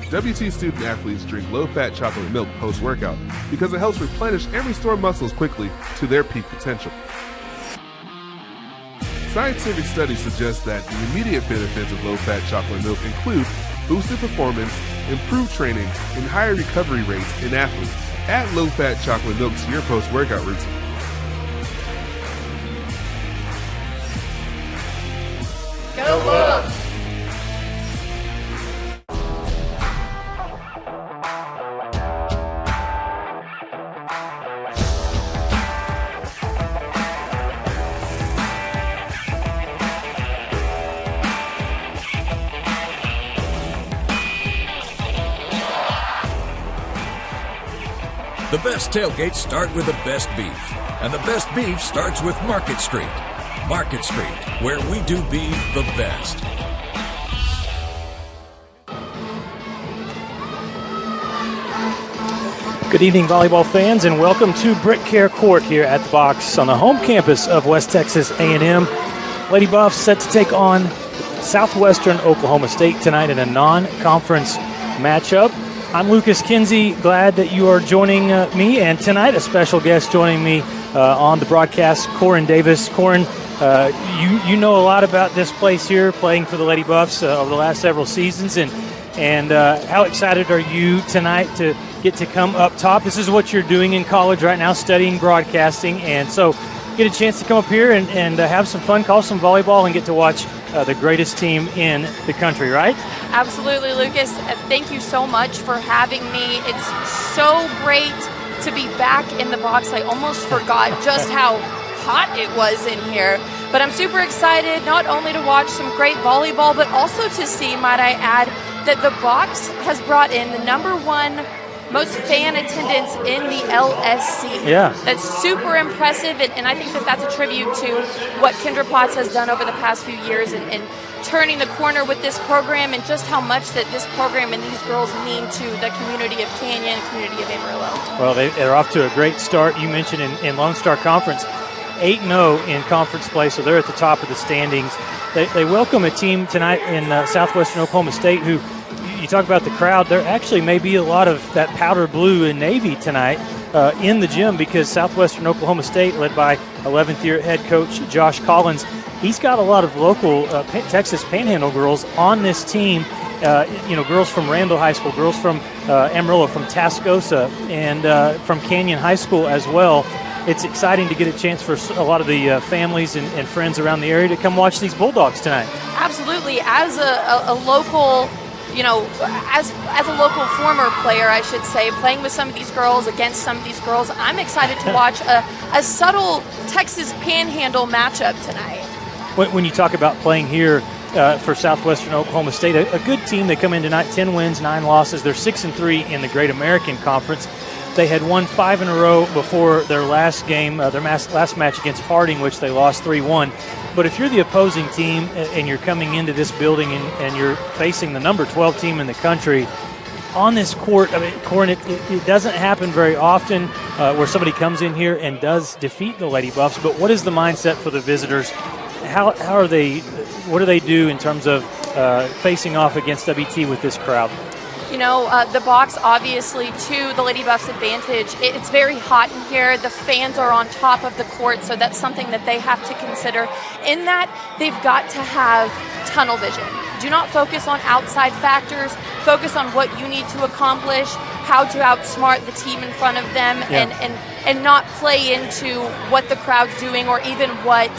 WT student athletes drink low-fat chocolate milk post-workout because it helps replenish and restore muscles quickly to their peak potential. Scientific studies suggest that the immediate benefits of low-fat chocolate milk include boosted performance, improved training, and higher recovery rates in athletes. Add low-fat chocolate milk to your post-workout routine. Go Bulldogs! The best tailgates start with the best beef, and the best beef starts with Market Street. Market Street, where we do beef the best. Good evening, volleyball fans, and welcome to Brick Care Court here at the box on the home campus of West Texas A&M. Lady Buffs set to take on Southwestern Oklahoma State tonight in a non-conference matchup. I'm Lucas Kinsey, glad that you are joining me, and tonight a special guest joining me on the broadcast, Corin Davis. Corin, you know a lot about this place here, playing for the Lady Buffs over the last several seasons, and how excited are you tonight to get to come up top? This is what you're doing in college right now, studying broadcasting, and so get a chance to come up here and have some fun, call some volleyball, and get to watch the greatest team in the country, right? Absolutely, Lucas. Thank you so much for having me. It's so great to be back in the box. I almost forgot just how hot it was in here. But I'm super excited not only to watch some great volleyball, but also to see, might I add, that the box has brought in the #1 most fan attendance in the LSC. Yeah. That's super impressive, and I think that that's a tribute to what Kendra Potts has done over the past few years and turning the corner with this program, and just how much that this program and these girls mean to the community of Canyon, community of Amarillo. Well, they're off to a great start. You mentioned in Lone Star Conference, 8-0 in conference play, so they're at the top of the standings. They welcome a team tonight in Southwestern Oklahoma State who, you talk about the crowd, there actually may be a lot of that powder blue and navy tonight in the gym, because Southwestern Oklahoma State, led by 11th-year head coach Josh Collins, he's got a lot of local Texas Panhandle girls on this team. Girls from Randall High School, girls from Amarillo, from Tascosa, and from Canyon High School as well. It's exciting to get a chance for a lot of the families and friends around the area to come watch these Bulldogs tonight. Absolutely. As a local, as a local former player, I should say, playing with some of these girls, against some of these girls, I'm excited to watch a subtle Texas Panhandle matchup tonight. When you talk about playing here for Southwestern Oklahoma State, a good team. They come in tonight, 10 wins, 9 losses. They're 6-3 in the Great American Conference. They had won 5 in a row before their last game, their last match against Harding, which they lost 3-1. But if you're the opposing team and you're coming into this building and you're facing the number 12 team in the country, on this court, I mean, Corin, it doesn't happen very often where somebody comes in here and does defeat the Lady Buffs. But what is the mindset for the visitors? How are they? What do they do in terms of facing off against WT with this crowd? The box, obviously, to the Lady Buffs' advantage, it's very hot in here. The fans are on top of the court, so that's something that they have to consider. In that, they've got to have tunnel vision. Do not focus on outside factors. Focus on what you need to accomplish, how to outsmart the team in front of them, and not play into what the crowd's doing, or even what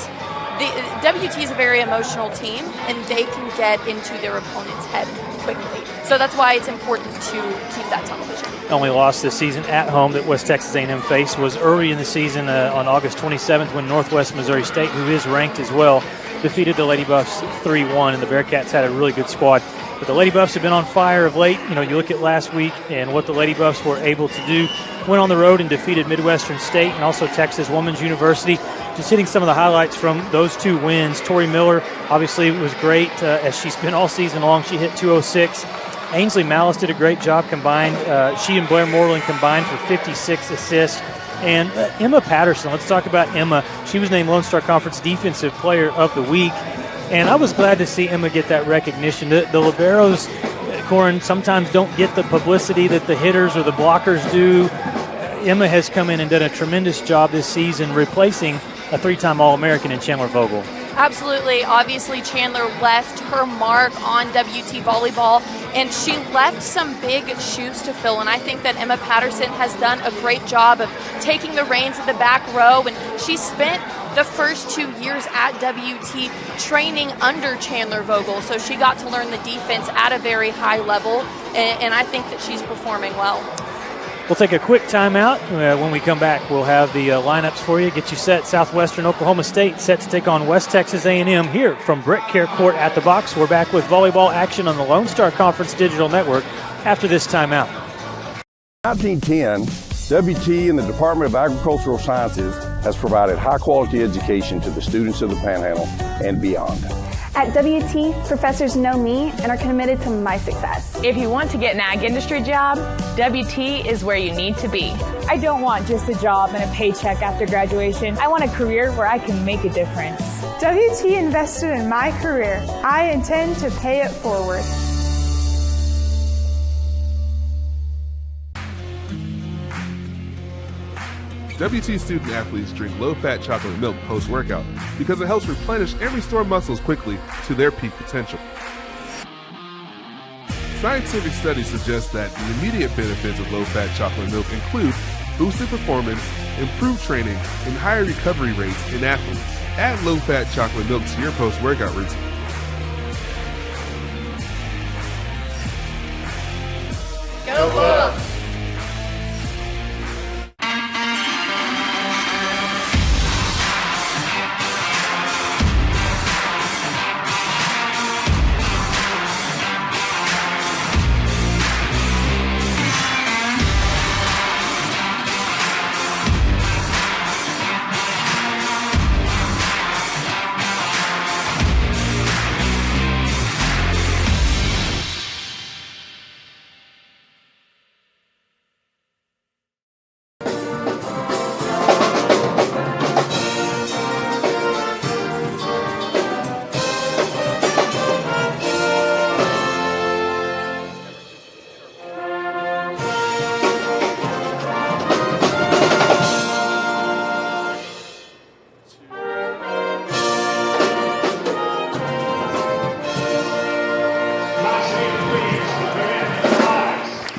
the WT is a very emotional team, and they can get into their opponent's head quickly. So that's why it's important to keep that tunnel vision. Only loss this season at home that West Texas A&M faced was early in the season on August 27th, when Northwest Missouri State, who is ranked as well, defeated the Lady Buffs 3-1, and the Bearcats had a really good squad. But the Lady Buffs have been on fire of late. You look at last week and what the Lady Buffs were able to do. Went on the road and defeated Midwestern State and also Texas Women's University. Just hitting some of the highlights from those 2 wins. Tori Miller, obviously, was great as she's been all season long. She hit 206. Ainsley Malice did a great job combined. She and Blair Moreland combined for 56 assists. And Emma Patterson, let's talk about Emma. She was named Lone Star Conference Defensive Player of the Week. And I was glad to see Emma get that recognition. The liberos, Corin, sometimes don't get the publicity that the hitters or the blockers do. Emma has come in and done a tremendous job this season replacing a 3-time All-American in Chandler Vogel. Absolutely. Obviously, Chandler left her mark on WT volleyball, and she left some big shoes to fill. And I think that Emma Patterson has done a great job of taking the reins of the back row. And she spent the first 2 years at WT training under Chandler Vogel. So she got to learn the defense at a very high level, and I think that she's performing well. We'll take a quick timeout. When we come back, we'll have the lineups for you, get you set. Southwestern Oklahoma State set to take on West Texas A&M here from Brick Care Court at the Box. We're back with volleyball action on the Lone Star Conference Digital Network after this timeout. In 1910, WT and the Department of Agricultural Sciences has provided high-quality education to the students of the Panhandle and beyond. At WT, professors know me and are committed to my success. If you want to get an ag industry job, WT is where you need to be. I don't want just a job and a paycheck after graduation. I want a career where I can make a difference. WT invested in my career. I intend to pay it forward. WT student athletes drink low-fat chocolate milk post-workout because it helps replenish and restore muscles quickly to their peak potential. Scientific studies suggest that the immediate benefits of low-fat chocolate milk include boosted performance, improved training, and higher recovery rates in athletes. Add low-fat chocolate milk to your post-workout routine. Go Bulldogs!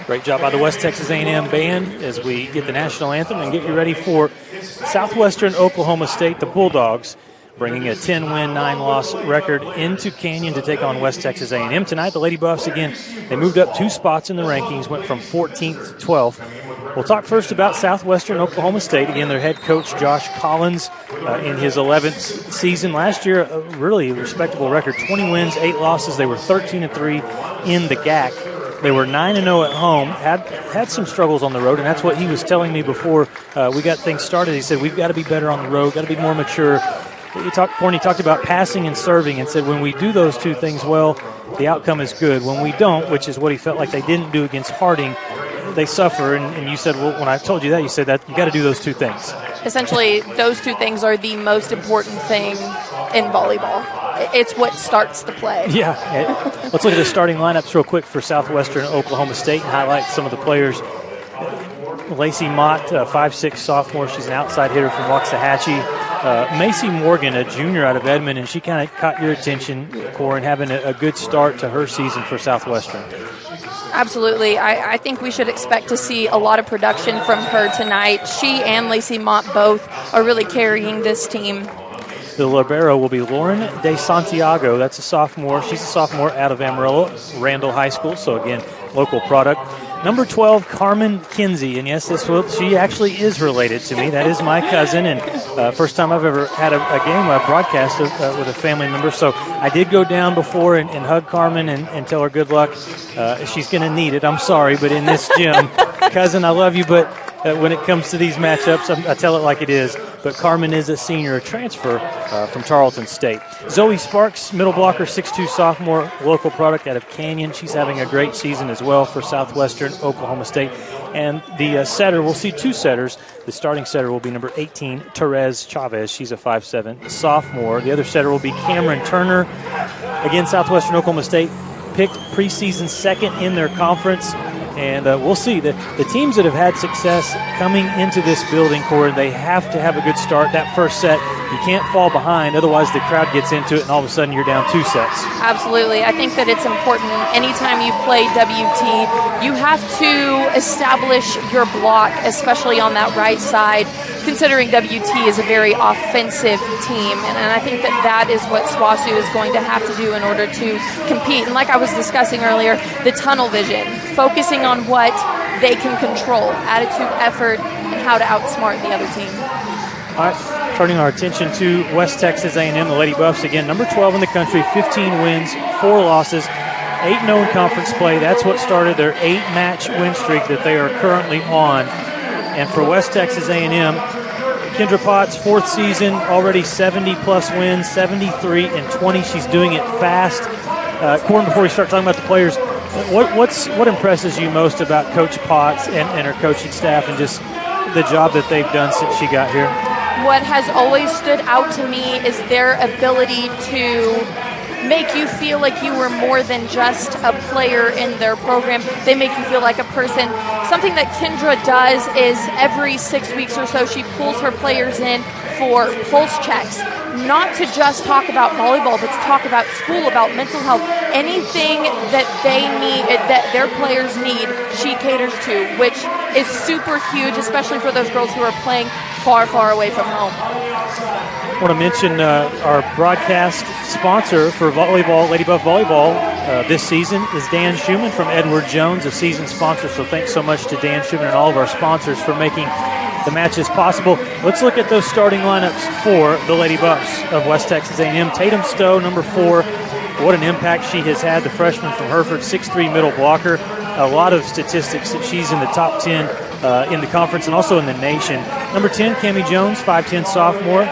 Great job by the West Texas A&M band as we get the national anthem and get you ready for Southwestern Oklahoma State, the Bulldogs, bringing a 10-win, 9-loss record into Canyon to take on West Texas A&M tonight. The Lady Buffs, again, they moved up 2 spots in the rankings, went from 14th to 12th. We'll talk first about Southwestern Oklahoma State. Again, their head coach, Josh Collins, in his 11th season. Last year, a really respectable record, 20 wins, 8 losses. They were 13-3 in the GAC. They were 9-0 at home, had some struggles on the road, and that's what he was telling me before we got things started. He said, we've got to be better on the road, got to be more mature. He talked about passing and serving and said when we do those 2 things well, the outcome is good. When we don't, which is what he felt like they didn't do against Harding, they suffer. And you said, well, when I told you that, you said that you got to do those 2 things. Essentially, those 2 things are the most important thing in volleyball. It's what starts the play. Yeah. Let's look at the starting lineups real quick for Southwestern Oklahoma State and highlight some of the players. Lacey Mott, 5'6" sophomore. She's an outside hitter from Waxahachie. Macy Morgan, a junior out of Edmond, and she kind of caught your attention, Corin, having a good start to her season for Southwestern. Absolutely. I think we should expect to see a lot of production from her tonight. She and Lacey Mott both are really carrying this team. The libero will be Lauren De Santiago. That's a sophomore. She's a sophomore out of Amarillo, Randall High School, so again, local product. Number 12, Carmen Kinsey, and yes, she actually is related to me. That is my cousin, and first time I've ever had a game broadcast with a family member. So I did go down before and hug Carmen and tell her good luck. She's going to need it. I'm sorry, but in this gym, cousin, I love you, but when it comes to these matchups, I tell it like it is. But Carmen is a senior, a transfer from Tarleton State. Zoe Sparks, middle blocker, 6'2", sophomore, local product out of Canyon. She's having a great season as well for Southwestern Oklahoma State. And the setter, we'll see 2 setters. The starting setter will be number 18, Therese Chavez. She's a 5'7", sophomore. The other setter will be Cameron Turner. Again, Southwestern Oklahoma State picked preseason second in their conference. And we'll see. The teams that have had success coming into this building, Corey, they have to have a good start. That first set, you can't fall behind. Otherwise, the crowd gets into it, and all of a sudden you're down 2 sets. Absolutely. I think that it's important. Anytime you play WT, you have to establish your block, especially on that right side, considering WT is a very offensive team. And I think that is what SWOSU is going to have to do in order to compete. And like I was discussing earlier, the tunnel vision, focusing on what they can control, attitude, effort, and how to outsmart the other team. All right, turning our attention to West Texas A&M, the Lady Buffs, again, number 12 in the country, 15 wins, 4 losses, 8-0 in conference play. That's what started their 8-match win streak that they are currently on. And for West Texas A&M, Kendra Potts, 4th season, already 70-plus wins, 73-20. She's doing it fast. Corin, before we start talking about the players, what impresses you most about Coach Potts and her coaching staff and just the job that they've done since she got here? What has always stood out to me is their ability to make you feel like you were more than just a player in their program. They make you feel like a person. Something that Kendra does is every 6 weeks or so she pulls her players in for pulse checks, not to just talk about volleyball, but to talk about school, about mental health, anything that they need, that their players need, she caters to, which is super huge, especially for those girls who are playing far, far away from home. I want to mention our broadcast sponsor for volleyball, Lady Buff Volleyball, this season is Dan Schumann from Edward Jones, a season sponsor. So thanks so much to Dan Schumann and all of our sponsors for making the matches possible. Let's look at those starting lineups for the Lady Buffs of West Texas A&M. Tatum Stowe, number 4. What an impact she has had, the freshman from Hereford, 6'3" middle blocker. A lot of statistics that she's in the top 10 in the conference and also in the nation. Number 10, Cammie Jones, 5'10" sophomore.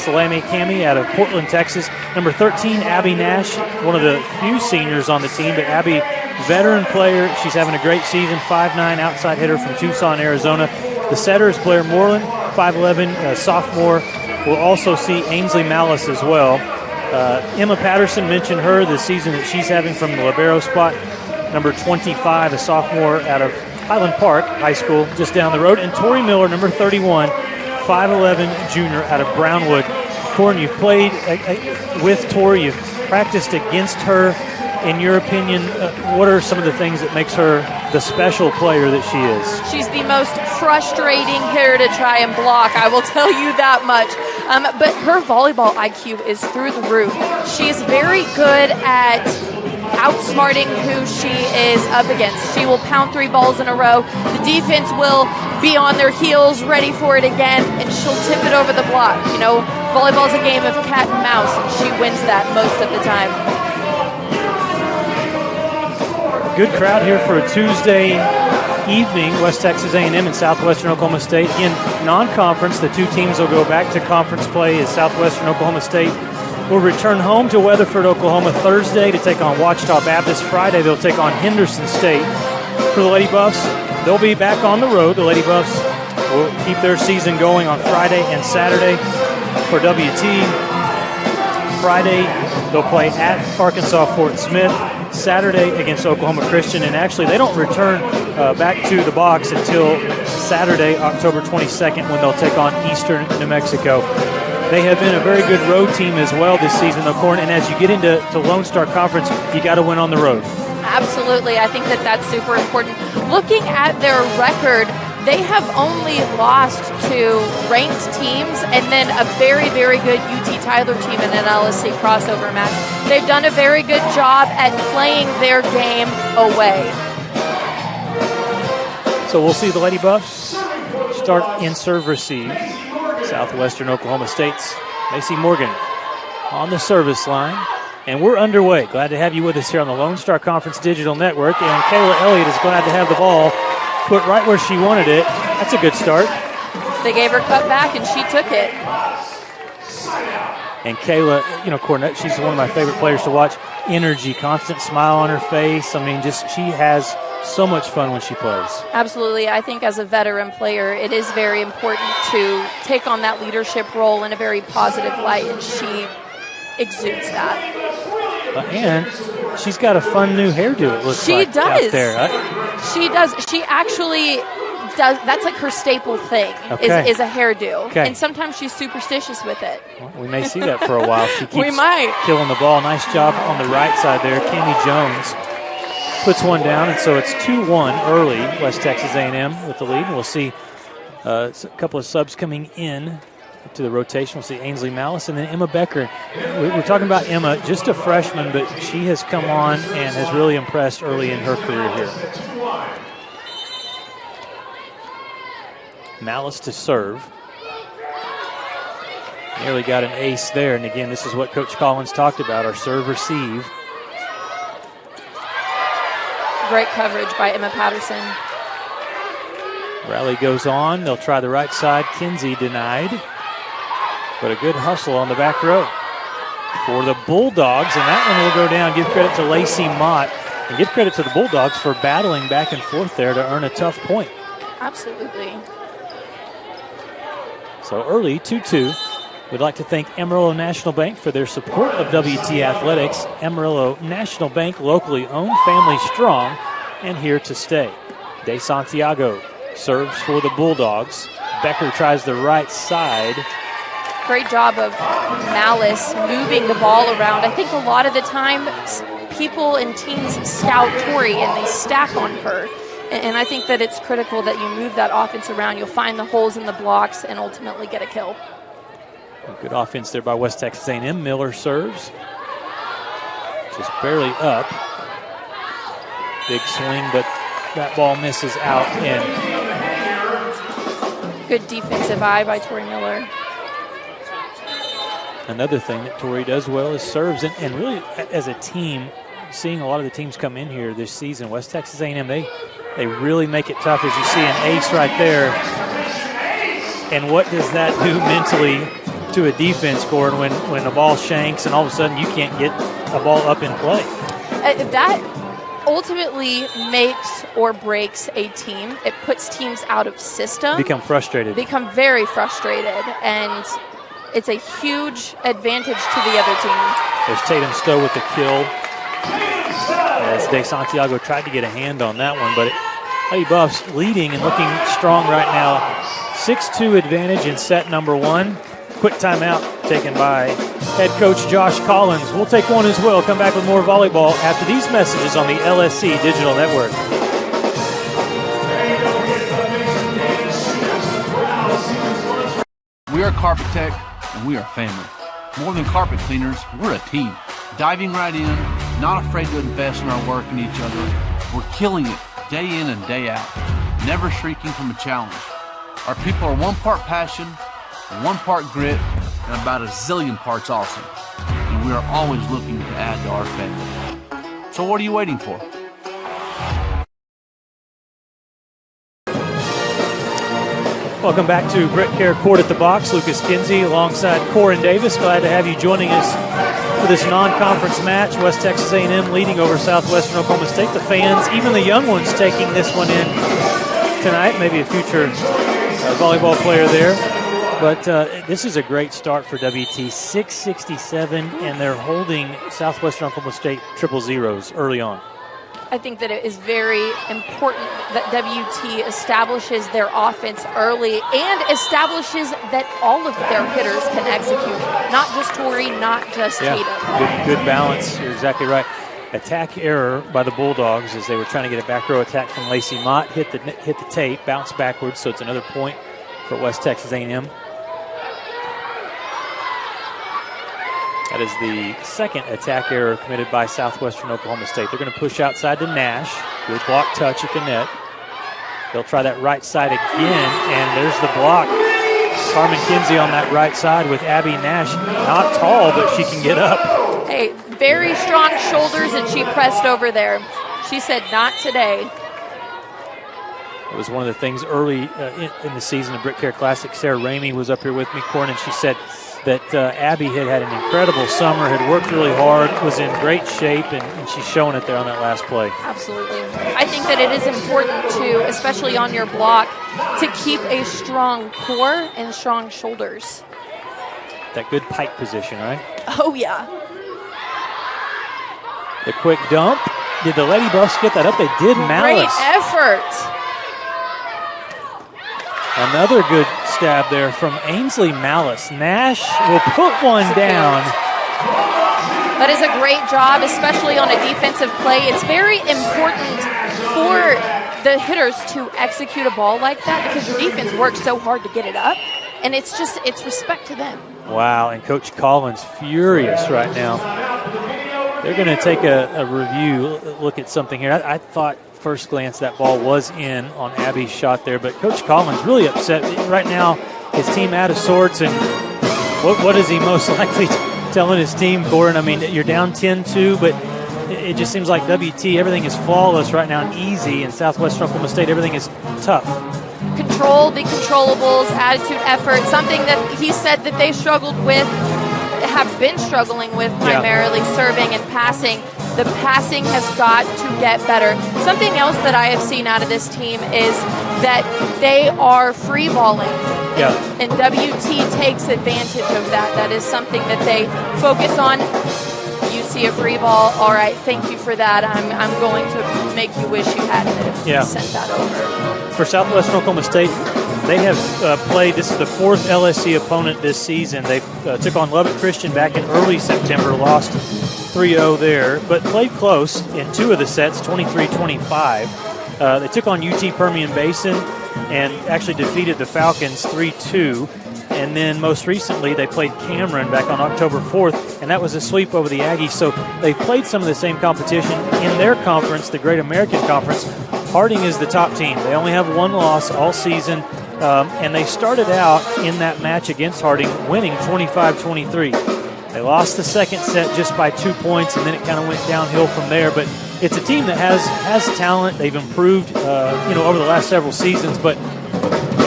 Salami Cammie out of Portland, Texas. Number 13, Abby Nash, one of the few seniors on the team, but Abby, veteran player. She's having a great season, 5'9", outside hitter from Tucson, Arizona. The setter is Blair Moreland, 5'11", sophomore. We'll also see Ainsley Malice as well. Emma Patterson, mentioned her, the season that she's having from the libero spot. Number 25, a sophomore out of Highland Park High School, just down the road. And Tori Miller, number 31, 5'11", junior out of Brownwood. Corin, you've played with Tori, you've practiced against her. In your opinion, what are some of the things that makes her the special player that she is? She's the most frustrating hitter to try and block, I will tell you that much. But her volleyball IQ is through the roof. She is very good at outsmarting who she is up against. She will pound 3 balls in a row. The defense will be on their heels, ready for it again, and she'll tip it over the block. You know, volleyball's a game of cat and mouse, and she wins that most of the time. Good crowd here for a Tuesday evening, West Texas A&M and Southwestern Oklahoma State. Again, non-conference, the 2 teams will go back to conference play as Southwestern Oklahoma State will return home to Weatherford, Oklahoma Thursday to take on Ouachita Baptist. Friday they'll take on Henderson State. For the Lady Buffs, they'll be back on the road. The Lady Buffs will keep their season going on Friday and Saturday. For WT, Friday they'll play at Arkansas Fort Smith. Saturday against Oklahoma Christian, and actually they don't return back to the box until Saturday, October 22nd, when they'll take on Eastern New Mexico. They have been a very good road team as well this season, though, Corin, and as you get into Lone Star Conference, you got to win on the road. Absolutely. I think that that's super important. Looking at their record, they have only lost to ranked teams and then a very, very good UT Tyler team in an LSC crossover match. They've done a very good job at playing their game away. So we'll see the Lady Buffs start in serve receive. Southwestern Oklahoma State's Macy Morgan on the service line. And we're underway. Glad to have you with us here on the Lone Star Conference Digital Network. And Kayla Elliott is glad to have the ball put right where she wanted it. That's a good start. They gave her cut back, and she took it. And Kayla, you know, Cornette, she's one of my favorite players to watch. Energy, constant smile on her face. I mean, just she has so much fun when she plays. Absolutely. I think as a veteran player, it is very important to take on that leadership role in a very positive light, and she exudes that. And she's got a fun new hairdo, it looks like, out there. She does. She actually does. That's like her staple thing, is a hairdo. Okay. And sometimes she's superstitious with it. Well, we may see that for a while. She keeps might. killing the ball. Nice job on the right side there. Cami Jones puts one down, and so it's 2-1 early. West Texas A&M with the lead. And we'll see a couple of subs coming in to the rotation. We'll see Ainsley Malice and then Emma Becker. We're talking about Emma, just a freshman, but she has come on and has really impressed early in her career here. Malice to serve. Nearly got an ace there, and again, this is what Coach Collins talked about, our serve-receive. Great coverage by Emma Patterson. Rally goes on. They'll try the right side. Kinsey denied. But a good hustle on the back row for the Bulldogs, and that one will go down. Give credit to Lacey Mott, and give credit to the Bulldogs for battling back and forth there to earn a tough point. Absolutely. So early, 2-2. We'd like to thank Amarillo National Bank for their support of WT Athletics. Amarillo National Bank, locally owned, family strong, and here to stay. De Santiago serves for the Bulldogs. Becker tries the right side. Great job of Malice moving the ball around. I think a lot of the time people and teams scout Tori and they stack on her. And I think that it's critical that you move that offense around. You'll find the holes in the blocks and ultimately get a kill. Good offense there by West Texas A&M. Miller serves. Just barely up. Big swing, but that ball misses out in. Good defensive eye by Tori Miller. Another thing that Tori does well is serves, and really as a team, seeing a lot of the teams come in here this season, West Texas A&M, they really make it tough, as you see an ace right there. And what does that do mentally to a defense, Gordon, when the ball shanks and all of a sudden you can't get a ball up in play? That ultimately makes or breaks a team. It puts teams out of system. Become frustrated. Become very frustrated, and it's a huge advantage to the other team. There's Tatum Stowe with the kill, as De Santiago tried to get a hand on that one, but Lady Buffs leading and looking strong right now. 6-2 advantage in set number one. Quick timeout taken by head coach Josh Collins. We'll take one as well. Come back with more volleyball after these messages on the LSC Digital Network. We are Carpet Tech, and we are family. More than carpet cleaners, we're a team. Diving right in, not afraid to invest in our work and each other. We're killing it day in and day out, never shrinking from a challenge. Our people are 1 part passion, 1 part grit, and about a zillion parts awesome. And we are always looking to add to our family. So what are you waiting for? Welcome back to Brett Kerr Court at the Box. Lucas Kinsey alongside Corin Davis. Glad to have you joining us for this non-conference match. West Texas A&M leading over Southwestern Oklahoma State. The fans, even the young ones, taking this one in tonight. Maybe a future volleyball player there. But this is a great start for WT. 667, and they're holding Southwestern Oklahoma State 0-0s early on. I think that it is very important that WT establishes their offense early and establishes that all of their hitters can execute. Not just Tori, not just Tatum. Good balance. You're exactly right. Attack error by the Bulldogs as they were trying to get a back row attack from Lacey Mott. Hit the tape, bounce backwards, so it's another point for West Texas A&M. That is the second attack error committed by Southwestern Oklahoma State. They're going to push outside to Nash. Good block touch at the net. They'll try that right side again, and there's the block. Carmen Kinsey on that right side with Abby Nash. Not tall, but she can get up. Hey, very strong shoulders, and she pressed over there. She said, not today. It was one of the things early in the season, the Brick Care Classic. Sarah Ramey was up here with me, Corn, and she said that Abby had an incredible summer, had worked really hard, was in great shape, and she's showing it there on that last play. Absolutely. I think that it is important to, especially on your block, to keep a strong core and strong shoulders. That good pike position, right? Oh, yeah. The quick dump. Did the Lady Buffs get that up? They did. Malice. Great effort. Another good stab there from Ainsley Malice. Nash will put one down. That is a great job, especially on a defensive play. It's very important for the hitters to execute a ball like that because your defense works so hard to get it up, and it's respect to them. Wow, and Coach Collins furious right now. They're going to take a review, look at something here. I thought first glance that ball was in on Abby's shot there, but Coach Collins really upset. Right now, his team out of sorts, and what is he most likely telling his team, Corin? I mean, you're down 10-2, but it just seems like WT, everything is flawless right now and easy, and Southwestern Oklahoma State, everything is tough. Control the controllables, attitude, effort, something that he said that they struggled with, have been struggling with primarily, serving and passing. The passing has got to get better. Something else that I have seen out of this team is that they are free balling. Yeah. And WT takes advantage of that. That is something that they focus on. You see a free ball, all right, thank you for that. I'm going to make you wish you hadn't sent that over. For Southwestern Oklahoma State, they have played, this is the fourth LSC opponent this season. They took on Lubbock Christian back in early September, lost 3-0 there, but played close in two of the sets, 23-25. They took on UT Permian Basin and actually defeated the Falcons 3-2. And then most recently, they played Cameron back on October 4th, and that was a sweep over the Aggies. So they played some of the same competition in their conference, the Great American Conference. Harding is the top team. They only have one loss all season, and they started out in that match against Harding winning 25-23. They lost the second set just by 2 points, and then it kind of went downhill from there. But it's a team that has talent. They've improved, over the last several seasons, but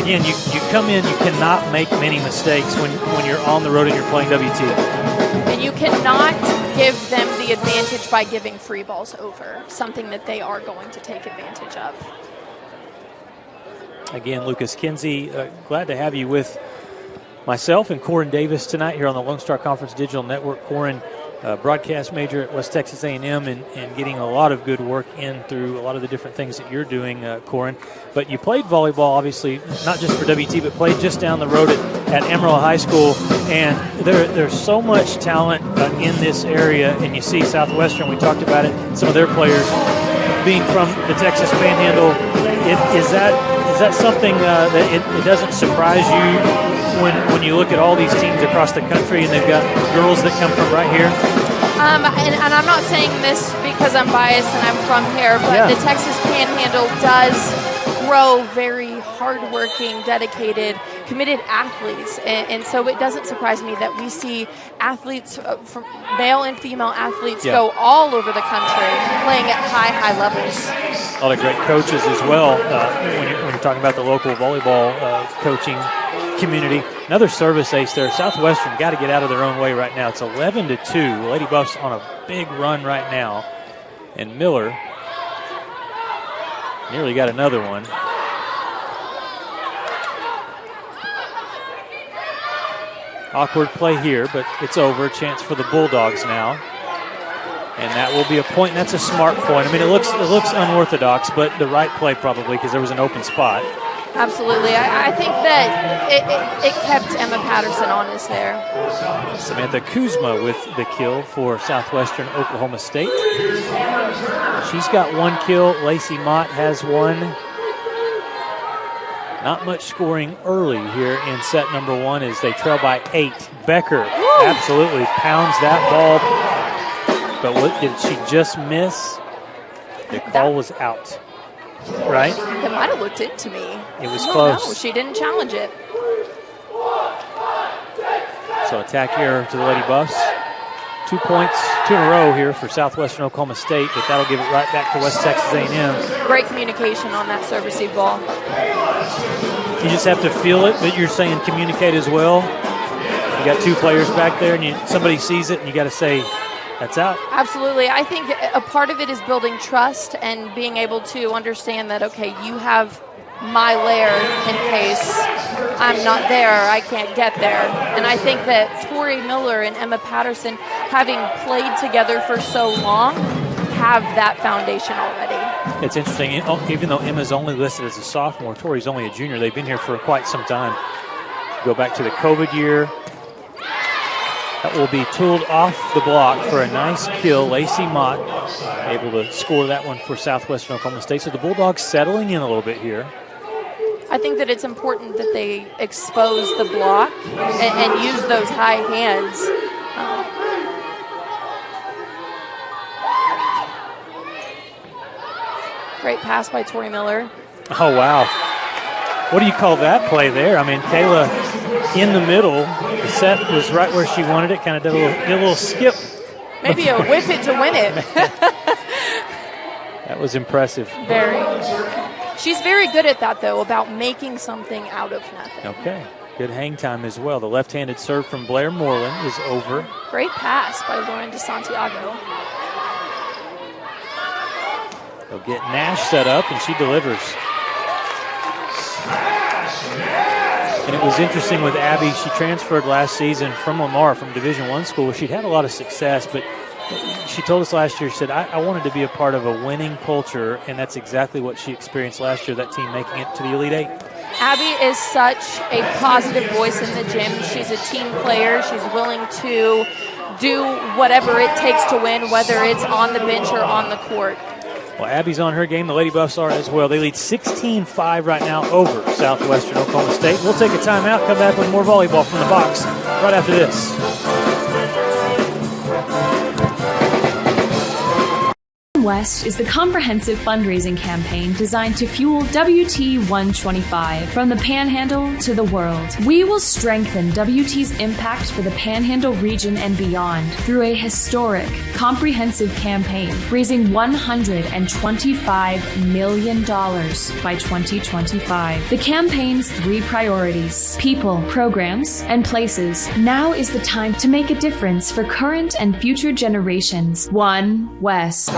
again, you come in, you cannot make many mistakes when you're on the road and you're playing WT. And you cannot give them the advantage by giving free balls over, something that they are going to take advantage of. Again, Lucas Kinsey, glad to have you with myself and Corin Davis tonight here on the Lone Star Conference Digital Network. Corin, broadcast major at West Texas A&M and getting a lot of good work in through a lot of the different things that you're doing, Corin. But you played volleyball, obviously, not just for WT, but played just down the road at Amarillo High School. And there's so much talent in this area. And you see Southwestern, we talked about it, some of their players being from the Texas Panhandle. Is that something that it doesn't surprise you when you look at all these teams across the country and they've got girls that come from right here? And I'm not saying this because I'm biased and I'm from here, but the Texas Panhandle does grow very hardworking, dedicated, committed athletes. And so it doesn't surprise me that we see athletes, from male and female athletes, go all over the country playing at high levels. A lot of great coaches as well when you're talking about the local volleyball coaching community. Another service ace there. Southwestern got to get out of their own way right now. It's 11-2. Lady Buffs on a big run right now. And Miller nearly got another one. Awkward play here, but it's over. Chance for the Bulldogs now. And that will be a point, and that's a smart point. I mean, it looks unorthodox, but the right play probably because there was an open spot. Absolutely. I think that it kept Emma Patterson honest there. Samantha Kuzma with the kill for Southwestern Oklahoma State. She's got one kill. Lacey Mott has one. Not much scoring early here in set number one as they trail by 8. Becker absolutely pounds that ball. But what did she just miss? The call was out. Right? It might have looked into me. It was close. No, she didn't challenge it. So attack here to the Lady Buffs. 2 points, 2 in a row here for Southwestern Oklahoma State, but that'll give it right back to West Texas A&M. Great communication on that serve receive ball. You just have to feel it, but you're saying communicate as well. You got 2 players back there, and somebody sees it, and you got to say, that's out. Absolutely. I think a part of it is building trust and being able to understand that, okay, you have my lair in case I'm not there, I can't get there. And I think that Tori Miller and Emma Patterson, having played together for so long, have that foundation already. It's interesting, even though Emma's only listed as a sophomore, Tori's only a junior. They've been here for quite some time. Go back to the COVID year. That will be tooled off the block for a nice kill. Lacey Mott able to score that one for Southwestern Oklahoma State. So the Bulldogs settling in a little bit here. I think that it's important that they expose the block and use those high hands. Great pass by Tori Miller. Oh, wow. What do you call that play there? I mean, Kayla in the middle. The set was right where she wanted it, kind of did a little skip. Maybe a whip it to win it. That was impressive. Very. She's very good at that, though, about making something out of nothing. Okay. Good hang time as well. The left-handed serve from Blair Moreland is over. Great pass by Lauren DeSantiago. They'll get Nash set up, and she delivers. And it was interesting with Abby. She transferred last season from Lamar, from Division I school. She'd had a lot of success, but she told us last year, she said, I wanted to be a part of a winning culture, and that's exactly what she experienced last year, that team making it to the Elite Eight. Abby is such a positive voice in the gym. She's a team player. She's willing to do whatever it takes to win, whether it's on the bench or on the court. Well, Abby's on her game. The Lady Buffs are as well. They lead 16-5 right now over Southwestern Oklahoma State. We'll take a timeout, come back with more volleyball from the box right after this. West is the comprehensive fundraising campaign designed to fuel WT 125 from the Panhandle to the world. We will strengthen WT's impact for the Panhandle region and beyond through a historic, comprehensive campaign, raising $125 million by 2025. The campaign's 3 priorities: people, programs, and places. Now is the time to make a difference for current and future generations. One West.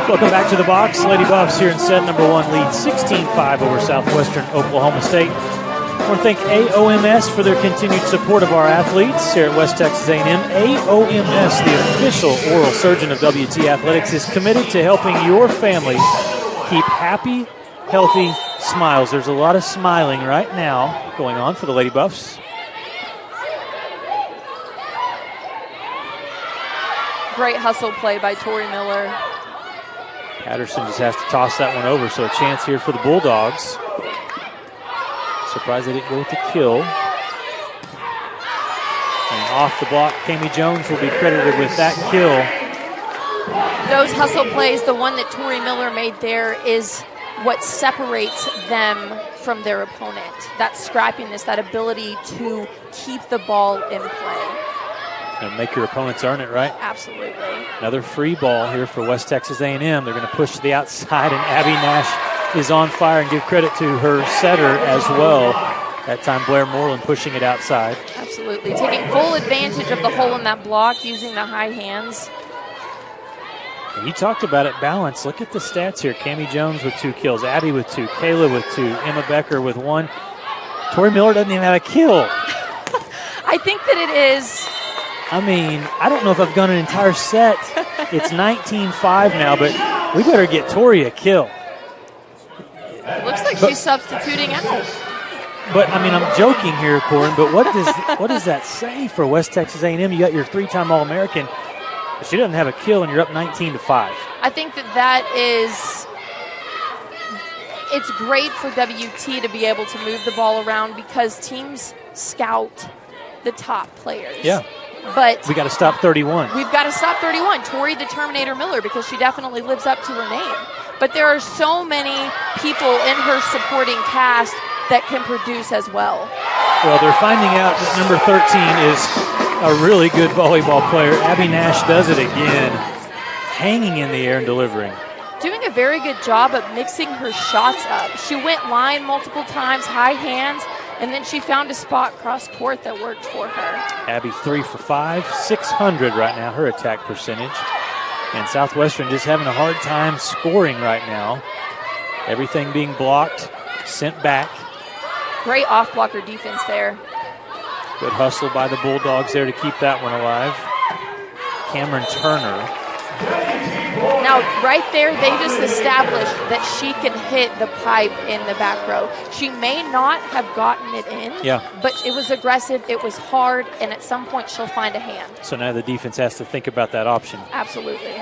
Welcome back to the box. Lady Buffs here in set number 1, lead 16-5 over Southwestern Oklahoma State. I want to thank AOMS for their continued support of our athletes here at West Texas A&M. AOMS, the official oral surgeon of WT Athletics, is committed to helping your family keep happy, healthy smiles. There's a lot of smiling right now going on for the Lady Buffs. Great hustle play by Tori Miller. Patterson just has to toss that one over, so a chance here for the Bulldogs. Surprised they didn't go with the kill. And off the block, Kami Jones will be credited with that kill. Those hustle plays, the one that Tori Miller made there, is what separates them from their opponent. That scrappiness, that ability to keep the ball in play. And make your opponents earn it, right? Absolutely. Another free ball here for West Texas A&M. They're going to push to the outside, and Abby Nash is on fire, and give credit to her setter as well. That time Blair Moreland pushing it outside. Absolutely. Taking full advantage of the hole in that block, using the high hands. And you talked about it, balance. Look at the stats here. Kami Jones with 2 kills, Abby with 2, Kayla with 2, Emma Becker with 1. Tori Miller doesn't even have a kill. I think that it is... I mean, I don't know if I've gone an entire set. It's 19-5 now, but we better get Tori a kill. Looks like she's substituting out. But, I mean, I'm joking here, Corin, but what does that say for West Texas A&M? You got your 3-time All-American. She doesn't have a kill, and you're up 19-5. I think that is... It's great for WT to be able to move the ball around because teams scout the top players. Yeah. But we got to stop 31. We've got to stop 31. Tori the Terminator Miller, because she definitely lives up to her name. But there are so many people in her supporting cast that can produce as well. Well, they're finding out that number 13 is a really good volleyball player. Abby Nash does it again, hanging in the air and delivering. Doing a very good job of mixing her shots up. She went line multiple times, high hands, and then she found a spot cross court that worked for her. Abby 3 for 5, 600 right now, her attack percentage. And Southwestern just having a hard time scoring right now. Everything being blocked, sent back. Great off-blocker defense there. Good hustle by the Bulldogs there to keep that one alive. Cameron Turner. Now, right there, they just established that she can hit the pipe in the back row. She may not have gotten it in, but it was aggressive, it was hard, and at some point she'll find a hand. So now the defense has to think about that option. Absolutely.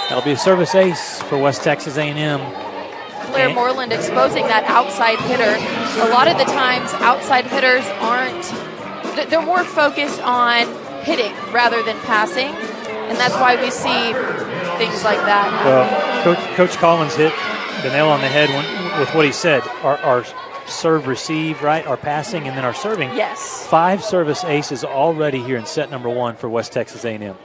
That'll be a service ace for West Texas A&M. Claire Moreland exposing that outside hitter. A lot of the times, outside hitters they're more focused on hitting rather than passing, and that's why we see things like that. Well, Coach Collins hit the nail on the head with what he said. Our serve, receive, right? Our passing, and then our serving. Yes. 5 service aces already here in set number 1 for West Texas A&M.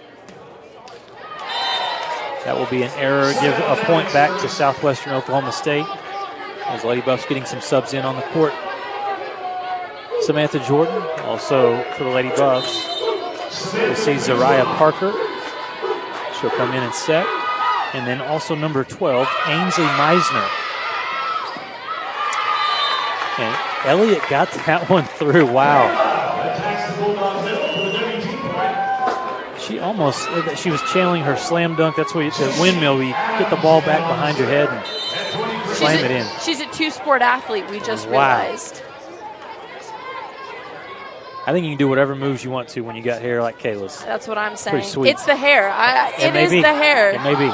That will be an error. Give a point back to Southwestern Oklahoma State as Lady Buffs getting some subs in on the court. Samantha Jordan, also for the Lady Buffs. We'll see Zariah Parker. She'll come in and set. And then also number 12, Ainsley Meisner. And Elliott got that one through. Wow. She was channeling her slam dunk. That's where the windmill, where you get the ball back behind your head and slam it in. She's a two-sport athlete, we just realized. I think you can do whatever moves you want to when you got hair like Kayla's. That's what I'm saying. Pretty sweet. It's the hair. It is the hair. It may be.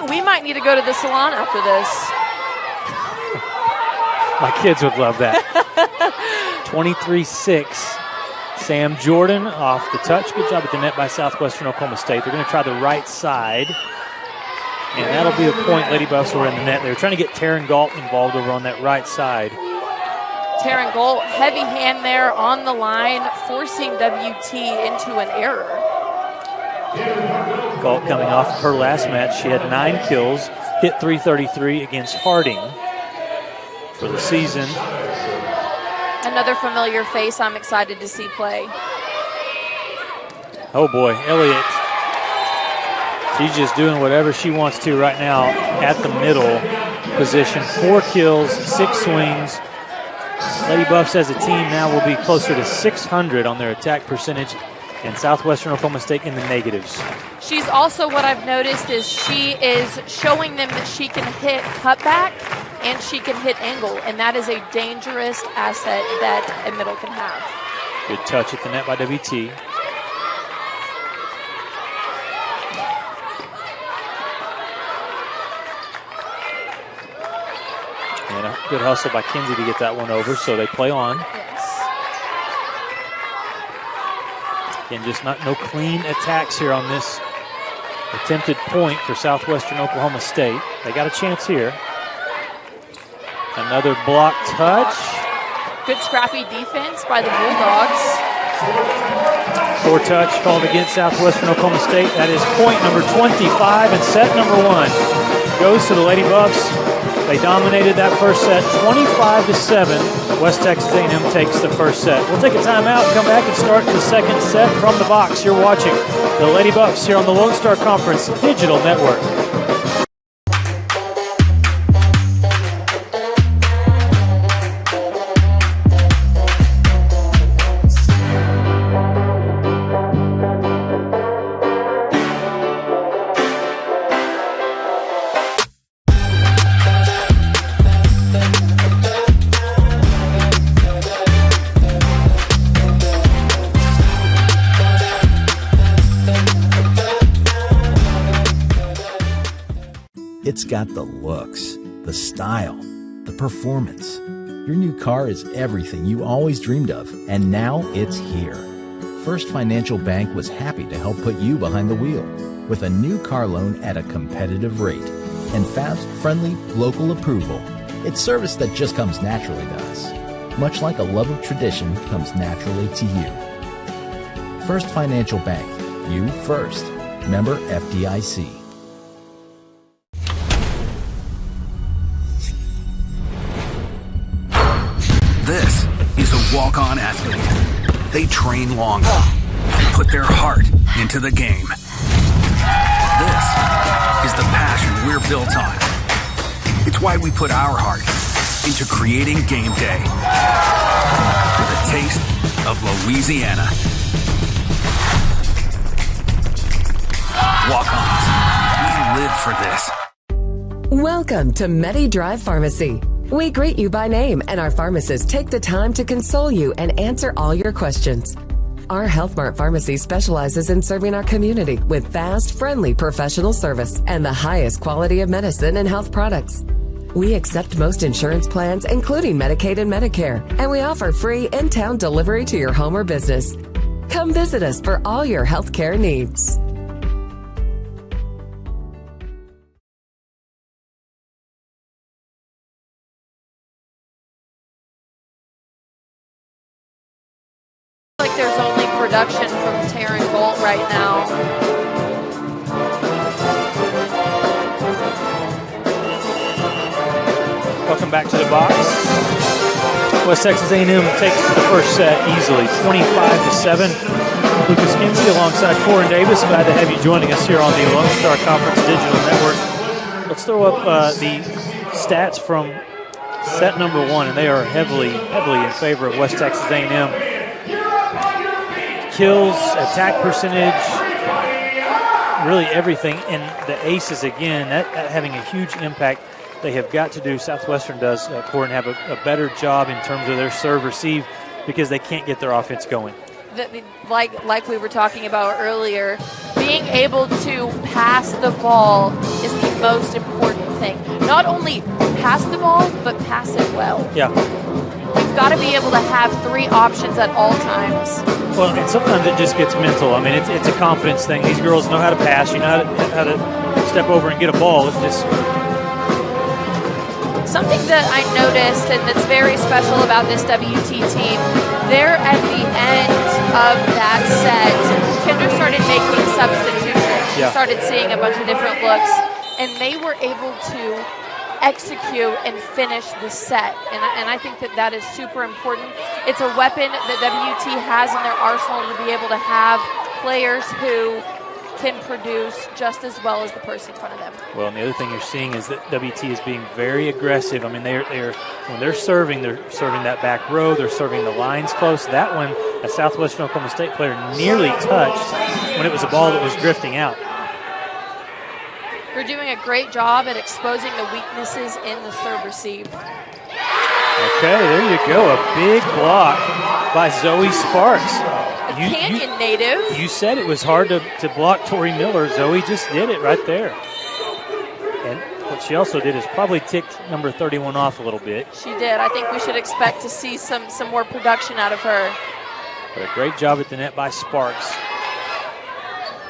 We might need to go to the salon after this. My kids would love that. 23-6. Sam Jordan off the touch. Good job at the net by Southwestern Oklahoma State. They're going to try the right side. And that'll be a point. Lady Buffs were in the net. They were trying to get Taryn Galt involved over on that right side. Taryn Galt, heavy hand there on the line, forcing WT into an error. Galt coming off her last match. She had 9 kills, hit .333 against Harding for the season. Another familiar face I'm excited to see play. Oh boy, Elliott. She's just doing whatever she wants to right now at the middle position. 4 kills, 6 swings. Lady Buffs as a team now will be closer to 600 on their attack percentage, and Southwestern Oklahoma State in the negatives. She's also, what I've noticed is she is showing them that she can hit cutback and she can hit angle, and that is a dangerous asset that a middle can have. Good touch at the net by WT. And a good hustle by Kinsey to get that one over, so they play on. Yes. Again, just no clean attacks here on this attempted point for Southwestern Oklahoma State. They got a chance here. Another block touch. Good scrappy defense by the Bulldogs. 4 touch called against Southwestern Oklahoma State. That is point number 25, and set number 1 goes to the Lady Buffs. They dominated that first set, 25-7. West Texas A&M takes the first set. We'll take a timeout and come back and start the second set from the box. You're watching the Lady Buffs here on the Lone Star Conference Digital Network. It's got the looks, the style, the performance. Your new car is everything you always dreamed of, and now it's here. First Financial Bank was happy to help put you behind the wheel with a new car loan at a competitive rate and fast, friendly, local approval. It's service that just comes naturally to us, much like a love of tradition comes naturally to you. First Financial Bank, you first. Member FDIC. This is a walk-on athlete. They train long and put their heart into the game. This is the passion we're built on. It's why we put our heart into creating game day with a taste of Louisiana. walk-ons. We live for this. Welcome to Medi Drive Pharmacy. We greet you by name, and our pharmacists take the time to console you and answer all your questions. Our Health Mart Pharmacy specializes in serving our community with fast, friendly professional service and the highest quality of medicine and health products. We accept most insurance plans, including Medicaid and Medicare, and we offer free in-town delivery to your home or business. Come visit us for all your health care needs. Like there's only production from Taryn Bolt right now. Welcome back to the box. West Texas A&M takes the first set easily, 25-7. Lucas Kinsey alongside Corin Davis. Glad to have you joining us here on the Lone Star Conference Digital Network. Let's throw up the stats from set number 1, and they are heavily in favor of West Texas A&M. Kills, attack percentage, really everything, and the aces again, that having a huge impact. They have got to do, Southwestern does, Corin, have a better job in terms of their serve receive because they can't get their offense going. Like we were talking about earlier, being able to pass the ball is the most important thing. Not only pass the ball, but pass it well. Yeah. You've got to be able to have 3 options at all times. Well, and sometimes it just gets mental. I mean, it's a confidence thing. These girls know how to pass. You know how to step over and get a ball. It's just... Something that I noticed and that's very special about this WT team, there at the end of that set, Kendra started making substitutions. Yeah. Started seeing a bunch of different looks, and they were able to execute and finish the set. And I think that is super important. It's a weapon that WT has in their arsenal to be able to have players who can produce just as well as the person in front of them. Well, and the other thing you're seeing is that WT is being very aggressive. I mean, they're when they're serving that back row. They're serving the lines close. That one, a Southwestern Oklahoma State player nearly touched when it was a ball that was drifting out. They're doing a great job at exposing the weaknesses in the serve receive. Okay, there you go. A big block by Zoe Sparks. A Canyon native. You said it was hard to block Tori Miller. Zoe just did it right there. And what she also did is probably ticked number 31 off a little bit. She did. I think we should expect to see some more production out of her. But a great job at the net by Sparks.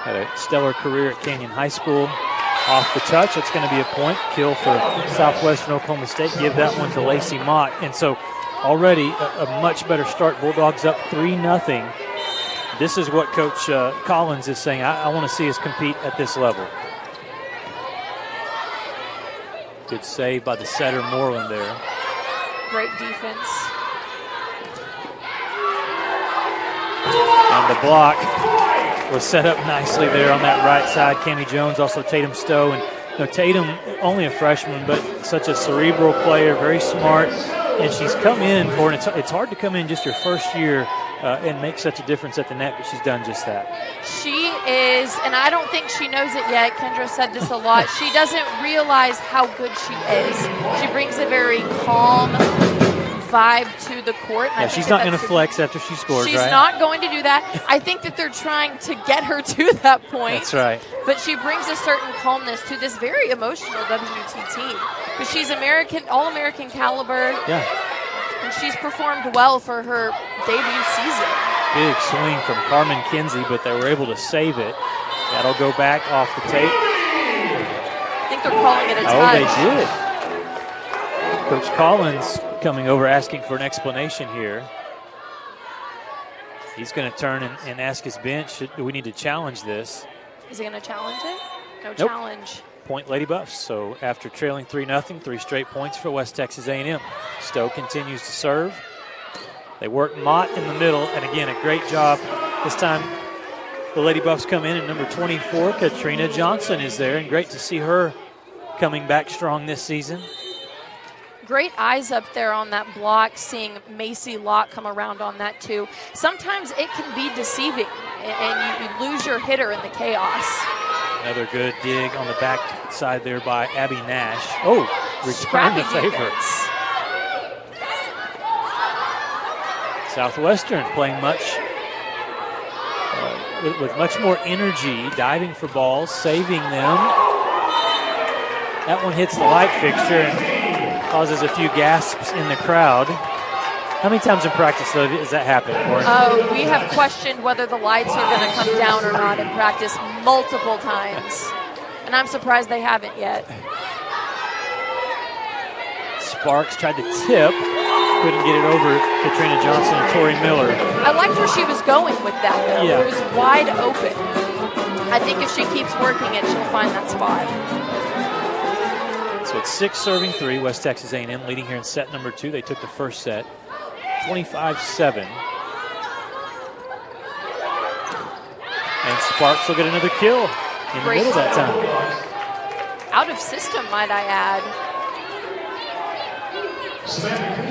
Had a stellar career at Canyon High School. Off the touch, it's going to be a point. Kill for Southwestern Oklahoma State. Give that one to Lacey Mott. And so already a much better start. Bulldogs up 3-0. This is what Coach Collins is saying. I want to see us compete at this level. Good save by the setter Moreland there. Great defense. And the block was set up nicely there on that right side. Cammie Jones, also Tatum Stowe. And Tatum, only a freshman, but such a cerebral player, very smart. And she's come in for, and it's hard to come in just your first year and make such a difference at the net, but she's done just that. She is, and I don't think she knows it yet. Kendra said this a lot. She doesn't realize how good she is. She brings a very calm vibe to the court. Yeah, she's not going to flex after she scores, she's right? She's not going to do that. I think that they're trying to get her to that point. That's right. But she brings a certain calmness to this very emotional WT team because she's All-American caliber. Yeah. And she's performed well for her debut season. Big swing from Carmen Kinsey, but they were able to save it. That'll go back off the tape. I think they're calling it a touch. Oh, they did. Coach Collins coming over asking for an explanation here. He's going to turn and ask his bench, do we need to challenge this? Is he going to challenge it? No Nope. challenge. Point Lady Buffs. So after trailing 3-0, 3 straight points for West Texas A&M. Stowe continues to serve. They work Mott in the middle, and again, a great job. This time, the Lady Buffs come in, and number 24, Katrina Johnson, is there, and great to see her coming back strong this season. Great eyes up there on that block, seeing Macy Locke come around on that too. Sometimes it can be deceiving, and you lose your hitter in the chaos. Another good dig on the back side there by Abby Nash. Oh, return the favor. Southwestern playing much with much more energy, diving for balls, saving them. That one hits the light fixture and causes a few gasps in the crowd. How many times in practice does that happen, Corin? We have questioned whether the lights are going to come down or not in practice multiple times, and I'm surprised they haven't yet. Sparks tried to tip, couldn't get it over Katrina Johnson and Tori Miller. I liked where she was going with that, though. Yeah. It was wide open. I think if she keeps working it, she'll find that spot. So it's 6 serving 3. West Texas A&M leading here in set number 2. They took the first set, 25-7. And Sparks will get another kill in the middle that time. Out of system, might I add.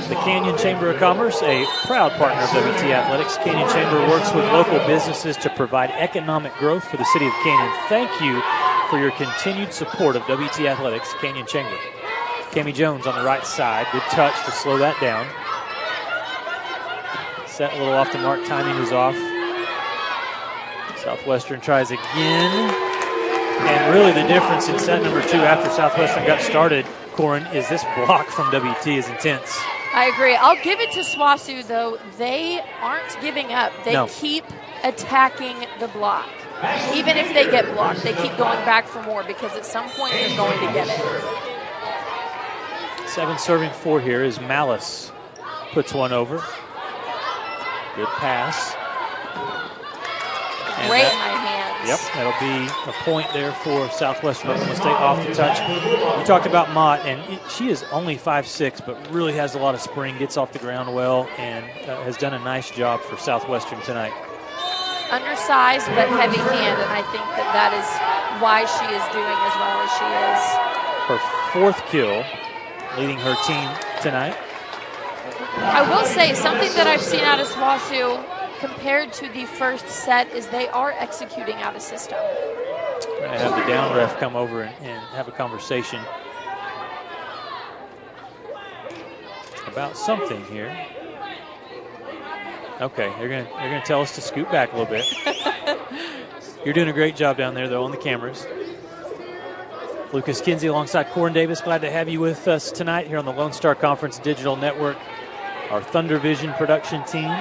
The Canyon Chamber of Commerce, a proud partner of WT Athletics. Canyon Chamber works with local businesses to provide economic growth for the city of Canyon. Thank you for your continued support of WT Athletics, Canyon Chamber. Cammie Jones on the right side. Good touch to slow that down. Set a little off the mark. Timing was off. Southwestern tries again. And really the difference in set number 2 after Southwestern got started, Corin, is this block from WT is intense. I agree. I'll give it to SWOSU, though. They aren't giving up. They keep attacking the block. Even if they get blocked, they keep going back for more because at some point they're going to get it. 7 serving 4 here is Malice. Puts one over. Good pass. Great in my hands. Yep, that'll be a point there for Southwestern Oklahoma State off the touch. We talked about Mott, and she is only 5'6", but really has a lot of spring, gets off the ground well, and has done a nice job for Southwestern tonight. Undersized but heavy hand, and I think that is why she is doing as well as she is. Her 4th kill, leading her team tonight. I will say something that I've seen out of SWOSU compared to the first set is they are executing out of system. We're going to have the down ref come over and have a conversation about something here. Okay, they're going to tell us to scoot back a little bit. You're doing a great job down there, though, on the cameras. Lucas Kinsey alongside Corin Davis. Glad to have you with us tonight here on the Lone Star Conference Digital Network. Our Thunder Vision production team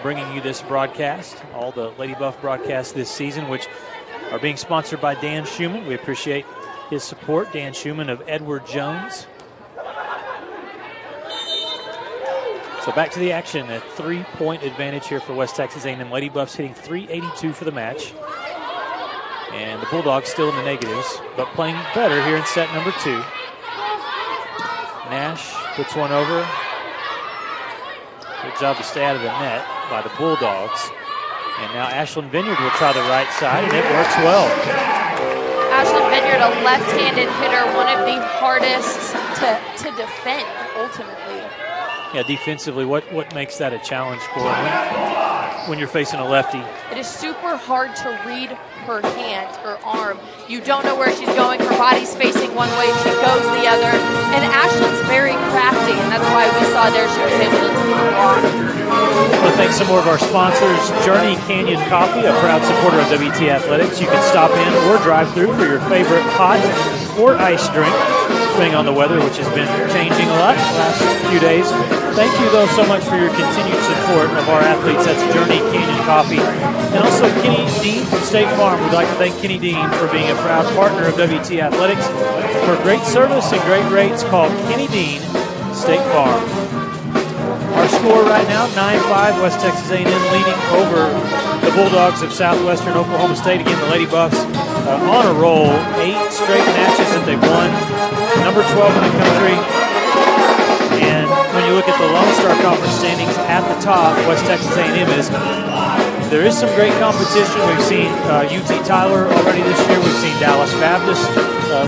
bringing you this broadcast, all the Lady Buff broadcasts this season, which are being sponsored by Dan Schumann. We appreciate his support. Dan Schumann of Edward Jones. So back to the action. A 3-point advantage here for West Texas A&M. Lady Buffs hitting .382 for the match. And the Bulldogs still in the negatives, but playing better here in set number 2. Nash puts one over. Good job to stay out of the net by the Bulldogs. And now Ashlyn Vineyard will try the right side, and it works well. Ashlyn Vineyard, a left-handed hitter, one of the hardest to defend, ultimately. Yeah, defensively, what makes that a challenge for when you're facing a lefty? It is super hard to read her hand, her arm. You don't know where she's going. Her body's facing one way, she goes the other. And Ashlyn's very crafty, and that's why we saw there she was able to block. I want to thank some more of our sponsors. Journey Canyon Coffee, a proud supporter of WT Athletics. You can stop in or drive through for your favorite hot or ice drink, depending on the weather, which has been changing a lot the last few days. Thank you, though, so much for your continued support of our athletes. That's Journey Canyon Coffee. And also Kenny Dean from State Farm. We'd like to thank Kenny Dean for being a proud partner of WT Athletics. For great service and great rates, call Kenny Dean, State Farm. Our score right now, 9-5, West Texas A&M leading over the Bulldogs of Southwestern Oklahoma State. Again, the Lady Buffs on a roll, 8 straight matches that they've won, number 12 in the country. And when you look at the Lone Star Conference standings at the top, West Texas A&M is. There is some great competition. We've seen UT Tyler already this year. We've seen Dallas Baptist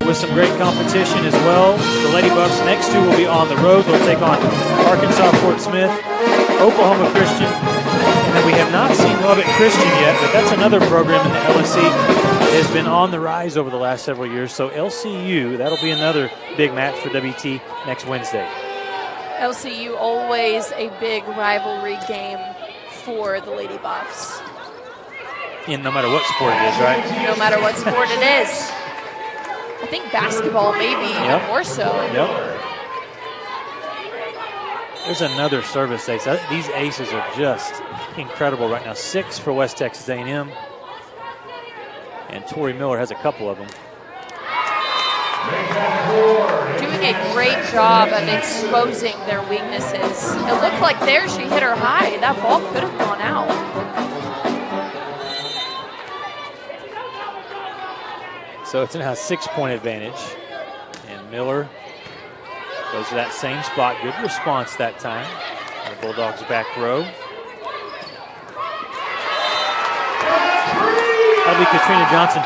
with some great competition as well. The Lady Buffs next 2 will be on the road. They'll take on Arkansas Fort Smith, Oklahoma Christian, and then we have not seen Lubbock Christian yet, but that's another program in the LSC. has been on the rise over the last several years. So LCU, that'll be another big match for WT next Wednesday. LCU always a big rivalry game for the Lady Buffs. In no matter what sport it is, right? No matter what sport it is. I think basketball maybe even more so. Yep. There's another service ace. These aces are just incredible right now. 6 for West Texas A&M. And Tori Miller has a couple of them. Doing a great job of exposing their weaknesses. It looked like there she hit her high. That ball could have gone out. So it's now a 6-point advantage. And Miller goes to that same spot. Good response that time. The Bulldogs back row. That'll be Katrina Johnson.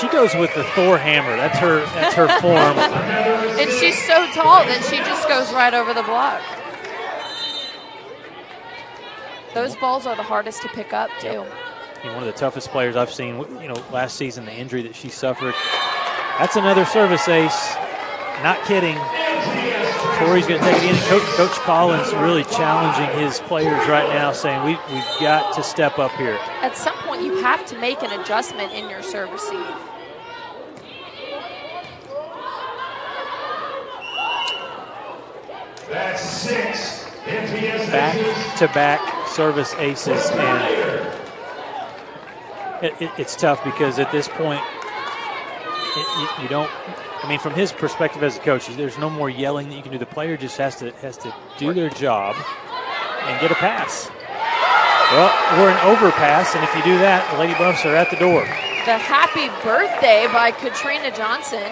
She goes with the Thor hammer. That's her form. And she's so tall that she just goes right over the block. Those balls are the hardest to pick up too. One of the toughest players I've seen. Last season, the injury that she suffered. That's another service ace. Not kidding. Tori's going to take it in. Coach Collins really challenging his players right now, saying we've got to step up here. At some point, you have to make an adjustment in your serve receive. That's 6. Back-to-back service aces, and it's tough because at this point, you don't. I mean, from his perspective as a coach, there's no more yelling that you can do. The player just has to do their job and get a pass. Well, we're an overpass, and if you do that, the Lady Buffs are at the door. The happy birthday by Katrina Johnson.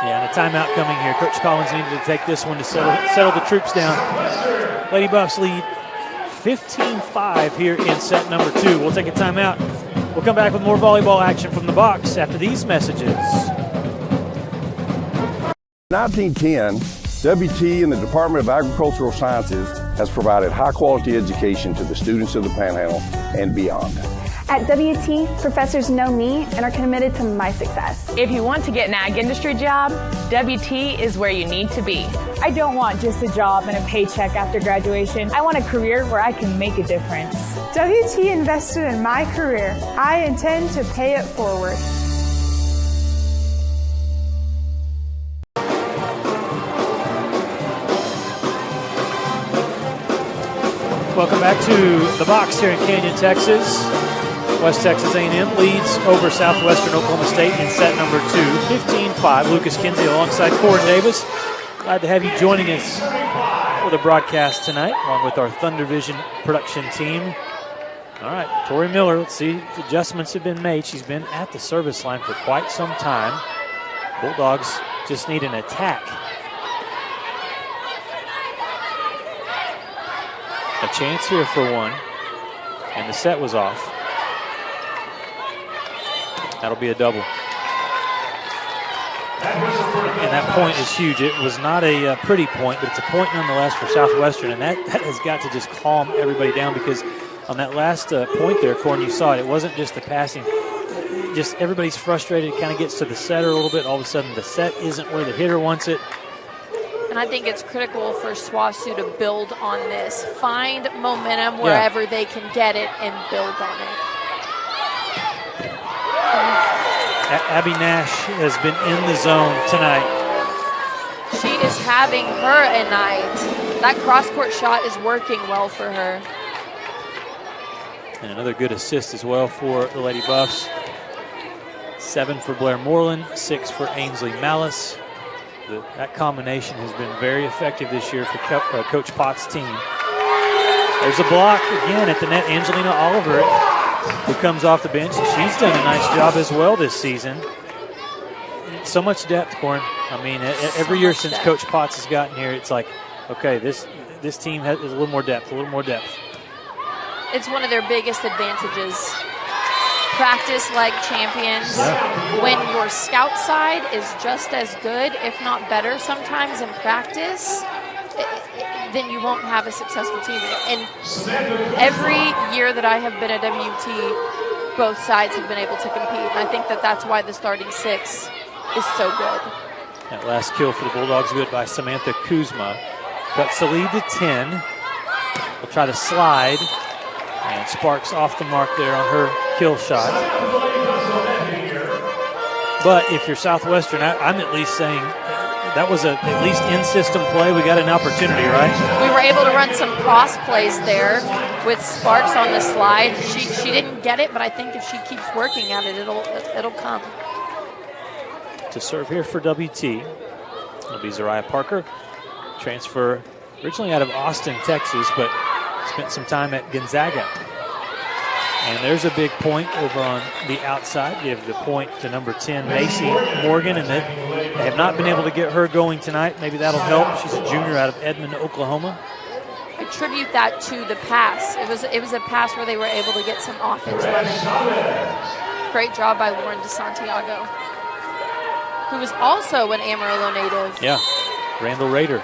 Yeah, and a timeout coming here. Coach Collins needed to take this one to settle the troops down. Lady Buffs lead 15-5 here in set number 2. We'll take a timeout. We'll come back with more volleyball action from the box after these messages. 1910, WT and the Department of Agricultural Sciences has provided high-quality education to the students of the Panhandle and beyond. At WT, professors know me and are committed to my success. If you want to get an ag industry job, WT is where you need to be. I don't want just a job and a paycheck after graduation. I want a career where I can make a difference. WT invested in my career. I intend to pay it forward. Welcome back to the box here in Canyon, Texas. West Texas A&M leads over Southwestern Oklahoma State in set number 2, 15-5. Lucas Kinsey alongside Corin Davis. Glad to have you joining us for the broadcast tonight, along with our Thunder Vision production team. All right, Tori Miller, let's see if adjustments have been made. She's been at the service line for quite some time. Bulldogs just need an attack. A chance here for one, and the set was off. That'll be a double. And that point is huge. It was not a pretty point, but it's a point nonetheless for Southwestern, and that has got to just calm everybody down, because on that last point there, Corin, you saw it. It wasn't just the passing. Just everybody's frustrated. It kind of gets to the setter a little bit. All of a sudden, the set isn't where the hitter wants it. And I think it's critical for SWASU to build on this. Find momentum wherever they can get it and build on it. Abby Nash has been in the zone tonight. She is having her a night. That cross-court shot is working well for her. And another good assist as well for the Lady Buffs. 7 for Blair Moreland, 6 for Ainsley Malice. That combination has been very effective this year for Coach Potts' team. There's a block again at the net. Angelina Oliver, who comes off the bench. She's done a nice job as well this season. So much depth, Corin. I mean, every year since Coach Potts has gotten here, it's like, okay, this team has a little more depth, It's one of their biggest advantages. Practice like champions. Yeah. When your scout side is just as good, if not better sometimes in practice, then you won't have a successful team. And every year that I have been at WT, both sides have been able to compete. And I think that that's why the starting 6 is so good. That last kill for the Bulldogs, good by Samantha Kuzma. Cuts the lead to 10. We'll try to slide. And Sparks off the mark there on her kill shot. But if you're Southwestern, I'm at least saying that was at least in-system play. We got an opportunity, right? We were able to run some cross plays there with Sparks on the slide. She didn't get it, but I think if she keeps working at it, it'll come. To serve here for WT, it'll be Zariah Parker. Transfer originally out of Austin, Texas, but spent some time at Gonzaga. And there's a big point over on the outside. Give the point to number 10, Macy Morgan, and they have not been able to get her going tonight. Maybe that'll help. She's a junior out of Edmond, Oklahoma. Attribute that to the pass. It was a pass where they were able to get some offense running. Great job by Lauren DeSantiago, who was also an Amarillo native. Yeah, Randall Rader.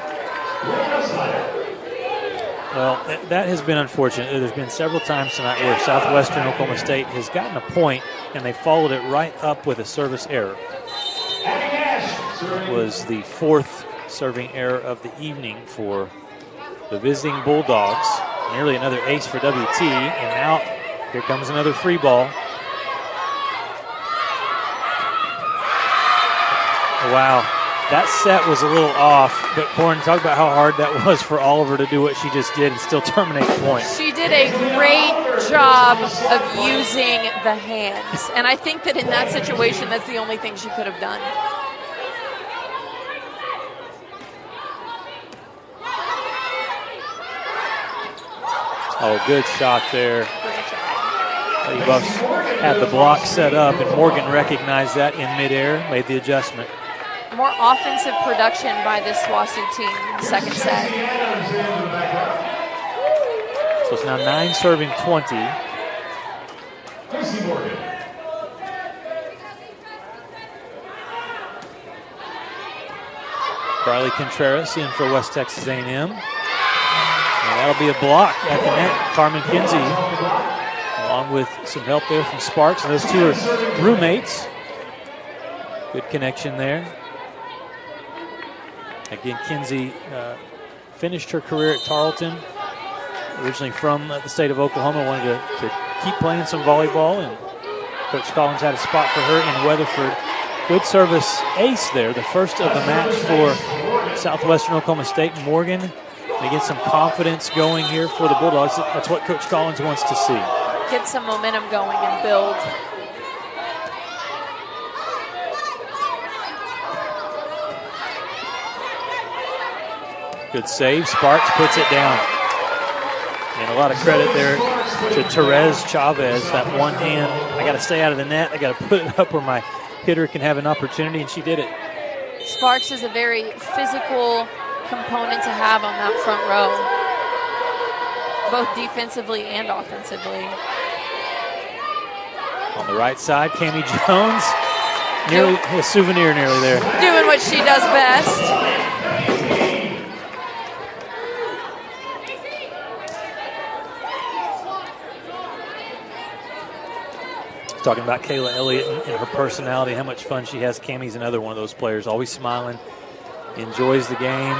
Well, that has been unfortunate. There's been several times tonight where Southwestern Oklahoma State has gotten a point and they followed it right up with a service error. It was the 4th serving error of the evening for the visiting Bulldogs. Nearly another ace for WT, and now here comes another free ball. Wow. That set was a little off, but Corin, talk about how hard that was for Oliver to do what she just did and still terminate the point. She did a great job of using the hands, and I think that in that situation, that's the only thing she could have done. Oh, good shot there. Lady Buffs had the block set up, and Morgan recognized that in midair, made the adjustment. More offensive production by this SWASU team in the second set. So it's now 9 serving 20. Riley Contreras in for West Texas A&M. And that'll be a block at the net. Carmen Kinsey, along with some help there from Sparks. And those two are roommates. Good connection there. Again, Kinsey finished her career at Tarleton. Originally from the state of Oklahoma, wanted to keep playing some volleyball, and Coach Collins had a spot for her in Weatherford. Good service ace there, the first of the match for Southwestern Oklahoma State. Morgan, they get some confidence going here for the Bulldogs. That's what Coach Collins wants to see. Get some momentum going and build. Good save. Sparks puts it down. And a lot of credit there to Therese Chavez. That one hand, I got to stay out of the net. I got to put it up where my hitter can have an opportunity, and she did it. Sparks is a very physical component to have on that front row, both defensively and offensively. On the right side, Cammie Jones. Nearly a souvenir nearly there. Doing what she does best. Talking about Kayla Elliott and her personality, how much fun she has. Cammie's another one of those players, always smiling, enjoys the game.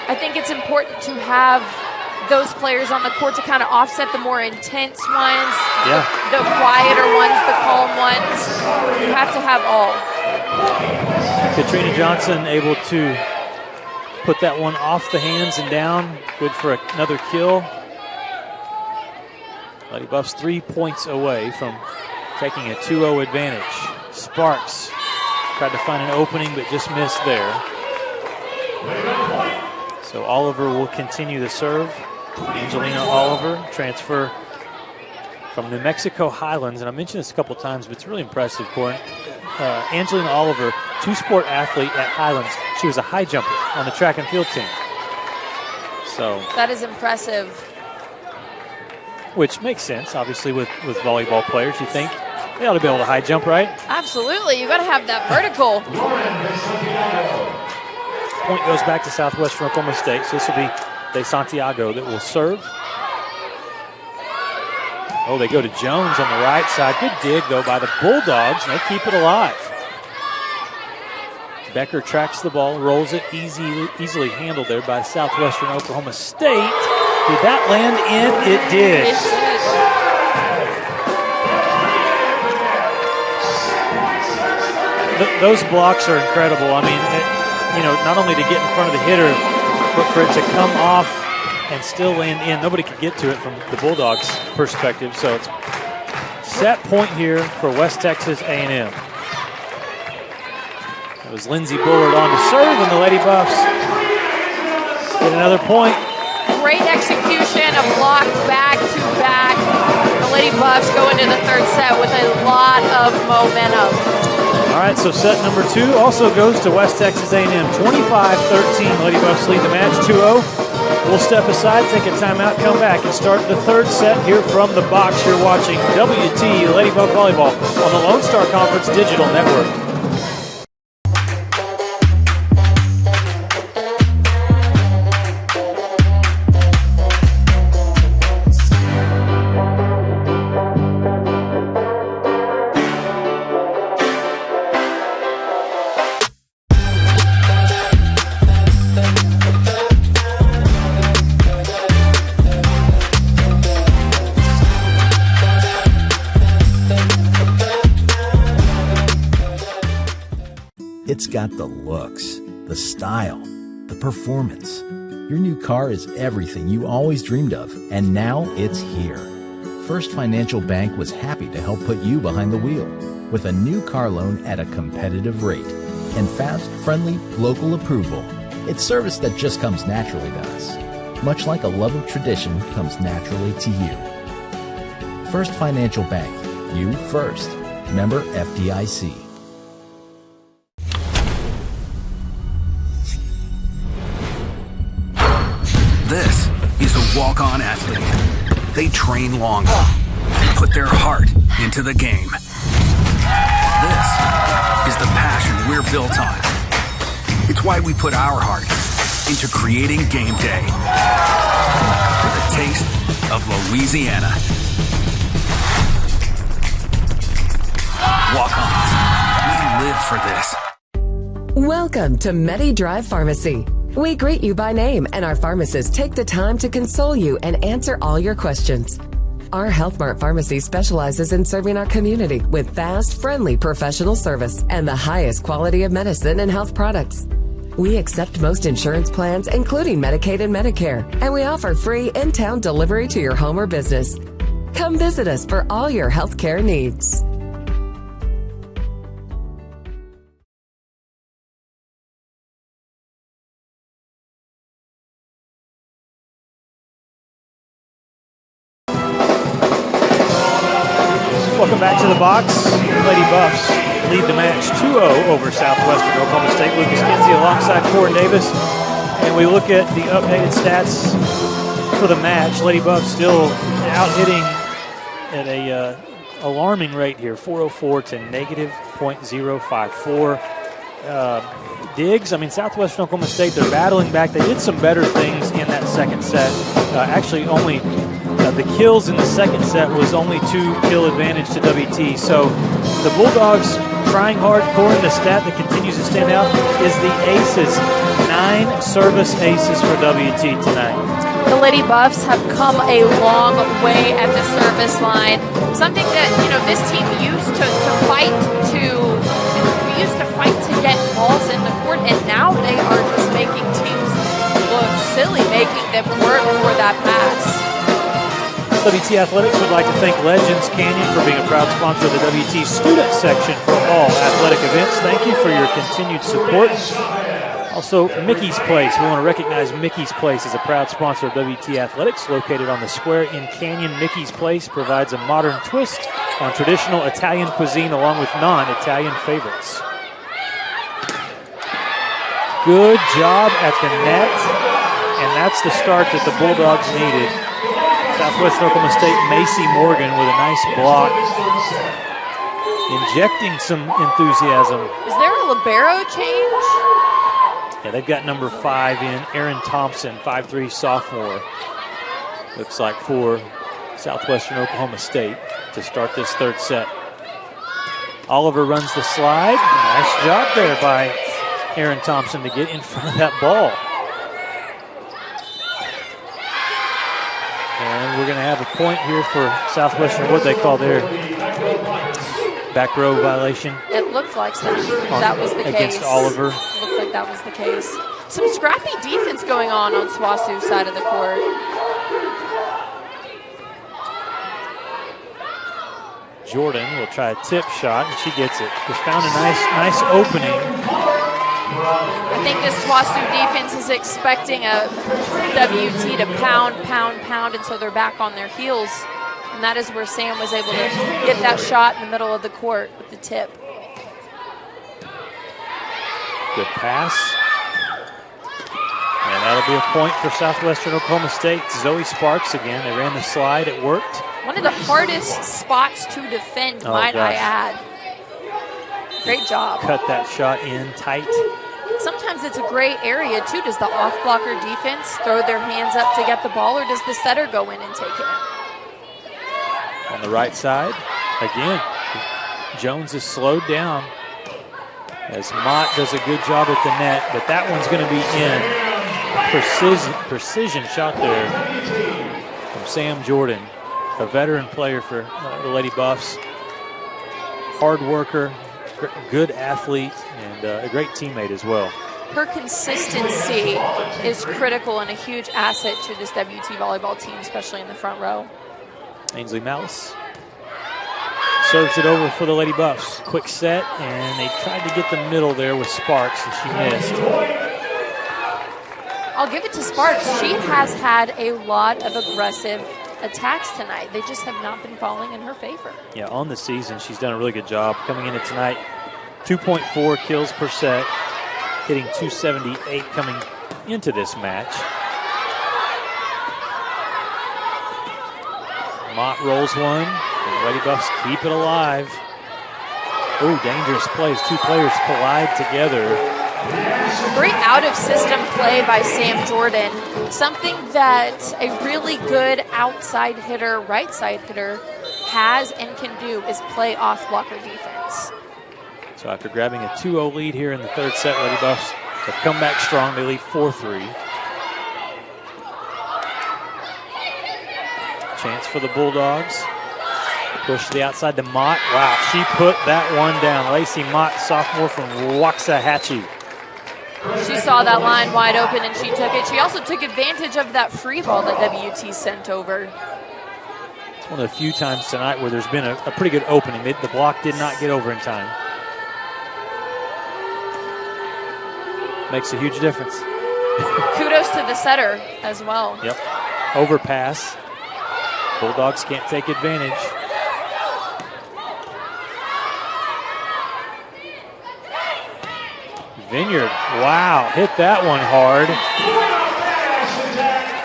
I think it's important to have those players on the court to kind of offset the more intense ones, the quieter ones, the calm ones. You have to have all. Katrina Johnson able to put that one off the hands and down. Good for another kill. Lady Buffs 3 points away from taking a 2-0 advantage. Sparks tried to find an opening but just missed there. So Oliver will continue the serve. Angelina Oliver, transfer from New Mexico Highlands. And I mentioned this a couple times, but it's really impressive, Corin. Angelina Oliver, two-sport athlete at Highlands. She was a high jumper on the track and field team. So that is impressive. Which makes sense, obviously, with volleyball players. You think they ought to be able to high jump, right? Absolutely. You got to have that vertical. Point goes back to Southwestern Oklahoma State. So this will be De Santiago that will serve. Oh, they go to Jones on the right side. Good dig, though, by the Bulldogs, and they keep it alive. Becker tracks the ball, rolls it, easily handled there by Southwestern Oklahoma State. Did that land in? It did. It did. Those blocks are incredible. I mean, not only to get in front of the hitter, but for it to come off and still land in. Nobody could get to it from the Bulldogs' perspective. So it's set point here for West Texas A&M. It was Lindsey Bullard on to serve, and the Lady Buffs get another point. Great execution, a block back-to-back. The Lady Buffs go into the third set with a lot of momentum. All right, so set number 2 also goes to West Texas A&M. 25-13, Lady Buffs lead the match 2-0. We'll step aside, take a timeout, come back, and start the third set here from the box. You're watching WT Lady Buff Volleyball on the Lone Star Conference Digital Network. It's got the looks, the style, the performance. Your new car is everything you always dreamed of, and now it's here. First Financial Bank was happy to help put you behind the wheel with a new car loan at a competitive rate and fast, friendly, local approval. It's service that just comes naturally to us, much like a love of tradition comes naturally to you. First Financial Bank, you first. Member FDIC. This is a walk-on athlete. They train longer, put their heart into the game. This is the passion we're built on. It's why we put our heart into creating game day with a taste of Louisiana. Walk-ons, we live for this. Welcome to MediDrive Pharmacy. We greet you by name, and our pharmacists take the time to console you and answer all your questions. Our Health Mart Pharmacy specializes in serving our community with fast, friendly professional service and the highest quality of medicine and health products. We accept most insurance plans, including Medicaid and Medicare, and we offer free in-town delivery to your home or business. Come visit us for all your healthcare needs. Welcome back to the box. Lady Buffs lead the match 2-0 over Southwestern Oklahoma State. Lucas Kinsey alongside Corin Davis. And we look at the updated stats for the match. Lady Buffs still out hitting at a alarming rate here, 404 to negative .054. Digs, I mean, Southwestern Oklahoma State, they're battling back. They did some better things in that second set. Actually, only the kills in the second set was only 2 kill advantage to WT. So the Bulldogs trying hard. Corin, the stat that continues to stand out is the aces. 9 service aces for WT tonight. The Lady Buffs have come a long way at the service line. Something that, this team used to fight to get balls in the court, and now they are just making teams look silly, making them work for that pass. WT Athletics would like to thank Legends Canyon for being a proud sponsor of the WT student section for all athletic events. Thank you for your continued support. Also, Mickey's Place. We want to recognize Mickey's Place as a proud sponsor of WT Athletics. Located on the square in Canyon, Mickey's Place provides a modern twist on traditional Italian cuisine along with non-Italian favorites. Good job at the net, and that's the start that the Bulldogs needed. Southwestern Oklahoma State, Macy Morgan with a nice block, injecting some enthusiasm. Is there a libero change? Yeah, they've got number 5 in, Aaron Thompson, 5'3" sophomore. Looks like for Southwestern Oklahoma State to start this third set. Oliver runs the slide. Nice job there by Aaron Thompson to get in front of that ball. And we're going to have a point here for Southwestern, what they call their back row violation. It looked like that was the case. Against Oliver. It looked like that was the case. Some scrappy defense going on SWOSU's side of the court. Jordan will try a tip shot, and she gets it. Just found a nice opening. I think this SWOSU defense is expecting a WT to pound, and so they're back on their heels. And that is where Sam was able to get that shot in the middle of the court with the tip. Good pass. And that'll be a point for Southwestern Oklahoma State. Zoe Sparks again. They ran the slide. It worked. One of the hardest spots to defend, might I add. Great job. Cut that shot in tight. Sometimes it's a gray area, too. Does the off-blocker defense throw their hands up to get the ball, or does the setter go in and take it? On the right side, again, Jones is slowed down as Mott does a good job at the net, but that one's going to be in. Precision shot there from Sam Jordan, a veteran player for the Lady Buffs. Hard worker, good athlete, and a great teammate as well. Her consistency is critical and a huge asset to this WT volleyball team, especially in the front row. Ainsley Malice serves it over for the Lady Buffs. Quick set, and they tried to get the middle there with Sparks, and she missed. I'll give it to Sparks. She has had a lot of aggressive attacks tonight. They just have not been falling in her favor. Yeah, on the season, she's done a really good job coming into tonight. 2.4 kills per set, hitting 278 coming into this match. Mott rolls one, and the Lady Buffs keep it alive. Oh, dangerous plays. Two players collide together. Great out-of-system play by Sam Jordan. Something that a really good outside hitter, right side hitter has and can do is play off-blocker defense. So after grabbing a 2-0 lead here in the third set, Lady Buffs have come back strong. They lead 4-3. Chance for the Bulldogs. Push to the outside to Mott. Wow, she put that one down. Lacey Mott, sophomore from Waxahachie. She saw that line wide open and she took it. She also took advantage of that free ball that WT sent over. It's one of the few times tonight where there's been a pretty good opening. The block did not get over in time. Makes a huge difference. Kudos to the setter as well. Yep. Overpass. Bulldogs can't take advantage. Vineyard, wow, hit that one hard.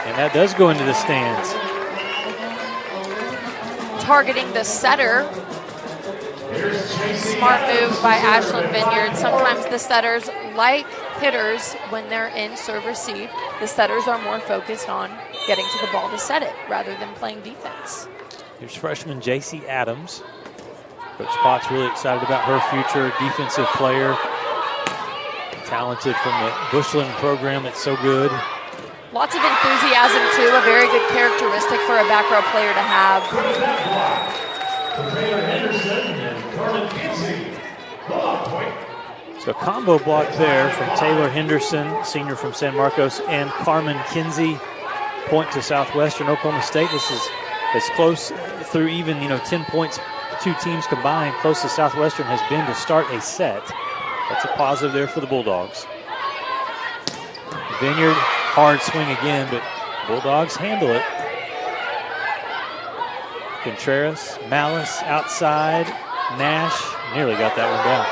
And that does go into the stands. Targeting the setter. Smart move by Ashlyn Vineyard. Sometimes the setters, like hitters, when they're in serve-receive, the setters are more focused on getting to the ball to set it rather than playing defense. Here's freshman J.C. Adams. Coach Potts really excited about her future, defensive player. Talented from the Bushland program that's so good. Lots of enthusiasm, too. A very good characteristic for a back row player to have. So combo block there from Taylor Henderson, senior from San Marcos, and Carmen Kinsey. Point to Southwestern Oklahoma State. This is as close through even, 10 points, two teams combined, close as Southwestern has been to start a set. That's a positive there for the Bulldogs. Vineyard, hard swing again, but Bulldogs handle it. Contreras, Malice outside. Nash nearly got that one down.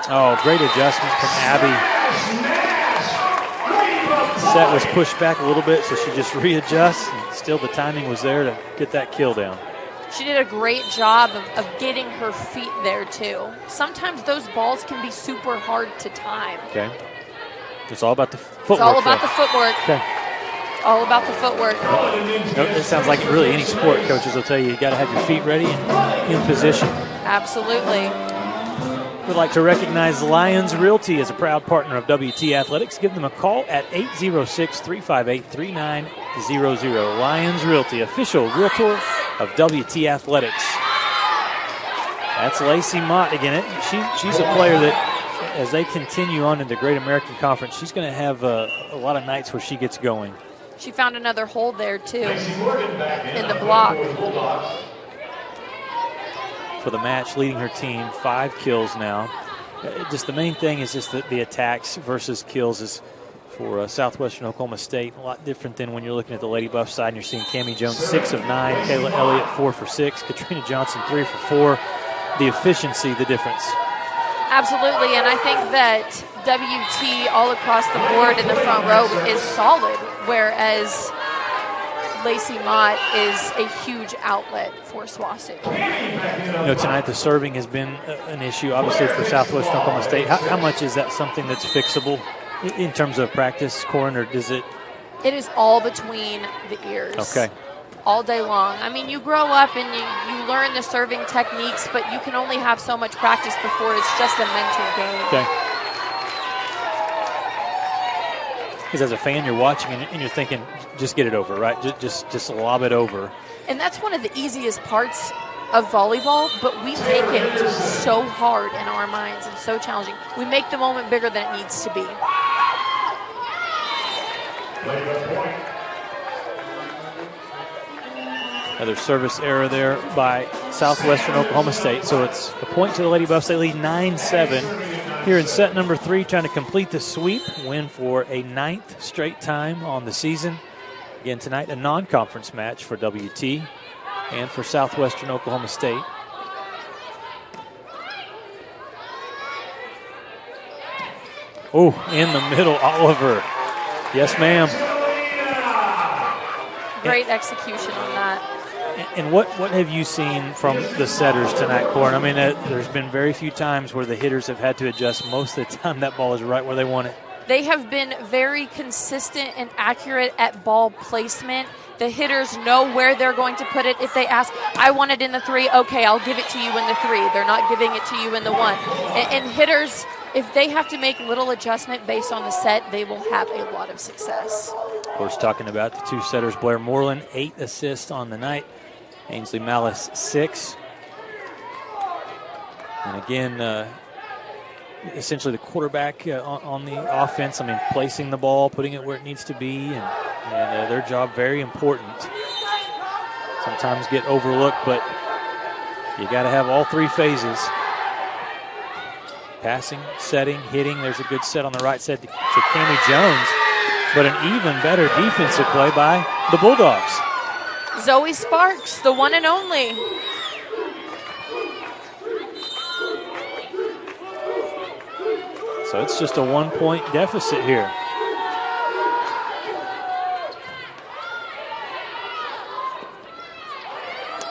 Oh, great adjustment from Abby. Set was pushed back a little bit, so she just readjusts. And still the timing was there to get that kill down. She did a great job of getting her feet there, too. Sometimes those balls can be super hard to time. Okay. It's all about the footwork. It's all about the footwork. Okay. It's all about the footwork. It sounds like really any sport, coaches will tell you got to have your feet ready and in position. Absolutely. We'd like to recognize Lions Realty as a proud partner of WT Athletics. Give them a call at 806-358-3900. Lions Realty, official realtor of WT Athletics. That's Lacey Mott again. She's a player that, as they continue on in the Great American Conference, she's going to have a lot of nights where she gets going. She found another hole there, too, in the block. For the match, leading her team, 5 kills now. Just the main thing is just the attacks versus kills is for Southwestern Oklahoma State. A lot different than when you're looking at the Lady Buff side and you're seeing Cammie Jones 6 of 9, Kayla Elliott 4 for 6, Katrina Johnson 3 for 4. The efficiency, the difference. Absolutely, and I think that WT all across the board in the front row is solid, whereas Lacey Mott is a huge outlet for SWOSU. Tonight the serving has been an issue, obviously, for Southwestern Oklahoma State. How much is that something that's fixable in terms of practice, Corin, or does it? It is all between the ears. Okay. All day long. I mean, you grow up and you learn the serving techniques, but you can only have so much practice before it's just a mental game. Okay. Because as a fan, you're watching and you're thinking, just get it over, right? Just lob it over. And that's one of the easiest parts of volleyball, but we make it so hard in our minds and so challenging. We make the moment bigger than it needs to be. Another service error there by Southwestern Oklahoma State. So it's a point to the Lady Buffs. They lead 9-7 here in set number 3, trying to complete the sweep, win for a 9th straight time on the season. Again, tonight, a non-conference match for WT and for Southwestern Oklahoma State. Oh, in the middle, Oliver. Yes, ma'am. Great execution on that. And what have you seen from the setters tonight, Corin? I mean, there's been very few times where the hitters have had to adjust. Most of the time, that ball is right where they want it. They have been very consistent and accurate at ball placement. The hitters know where they're going to put it. If they ask, I want it in the 3, okay, I'll give it to you in the 3. They're not giving it to you in the 1. And hitters, if they have to make little adjustment based on the set, they will have a lot of success. Of course, talking about the 2 setters, Blair Moreland, 8 assists on the night. Ainsley Malice, 6. And again, essentially the quarterback on the offense, I mean, placing the ball, putting it where it needs to be, and their job very important. Sometimes get overlooked, but you got to have all 3 phases. Passing, setting, hitting. There's a good set on the right side to Cammie Jones, but an even better defensive play by the Bulldogs. Zoe Sparks, the one and only. So it's just a 1-point deficit here.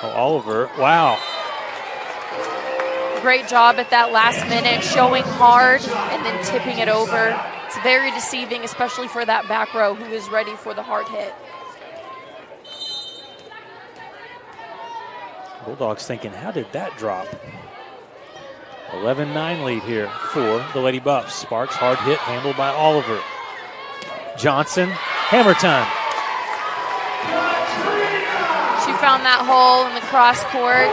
Oh, Oliver, wow. Great job at that last minute, showing hard and then tipping it over. It's very deceiving, especially for that back row who is ready for the hard hit. Bulldogs thinking, how did that drop? 11-9 lead here for the Lady Buffs. Sparks, hard hit, handled by Oliver. Johnson, hammer time. She found that hole in the cross court,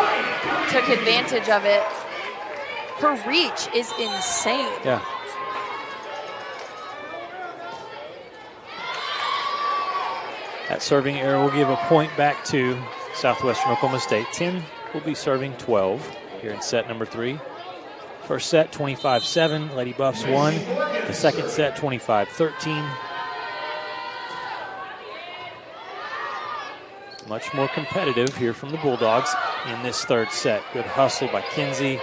took advantage of it. Her reach is insane. Yeah. That serving error will give a point back to Southwestern Oklahoma State. 10 will be serving 12 here in set number 3. First set, 25-7. Lady Buffs won. The second set, 25-13. Much more competitive here from the Bulldogs in this third set. Good hustle by Kinsey.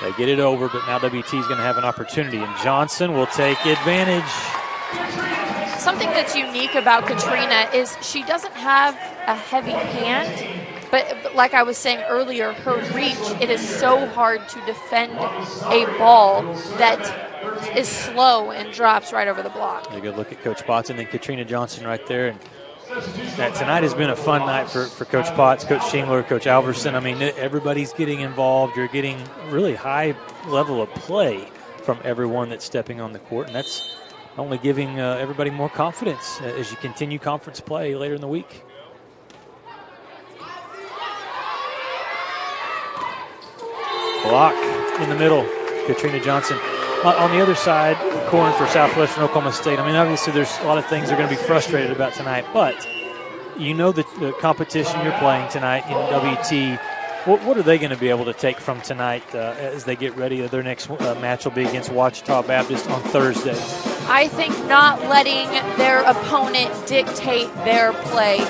They get it over, but now WT is going to have an opportunity, and Johnson will take advantage. Something that's unique about Katrina is she doesn't have a heavy hand, but like I was saying earlier, her reach, it is so hard to defend a ball that is slow and drops right over the block. A good look at Coach Potts and then Katrina Johnson right there. And tonight has been a fun night for Coach Potts, Coach Shingler, Coach Alverson. I mean, everybody's getting involved. You're getting really high level of play from everyone that's stepping on the court, and that's only giving everybody more confidence as you continue conference play later in the week. Block in the middle, Katrina Johnson. On the other side, Corn for Southwestern Oklahoma State. I mean, obviously there's a lot of things they're going to be frustrated about tonight, but you know the competition you're playing tonight in WT. What are they going to be able to take from tonight as they get ready? Their next match will be against Ouachita Baptist on Thursday. I think not letting their opponent dictate their play.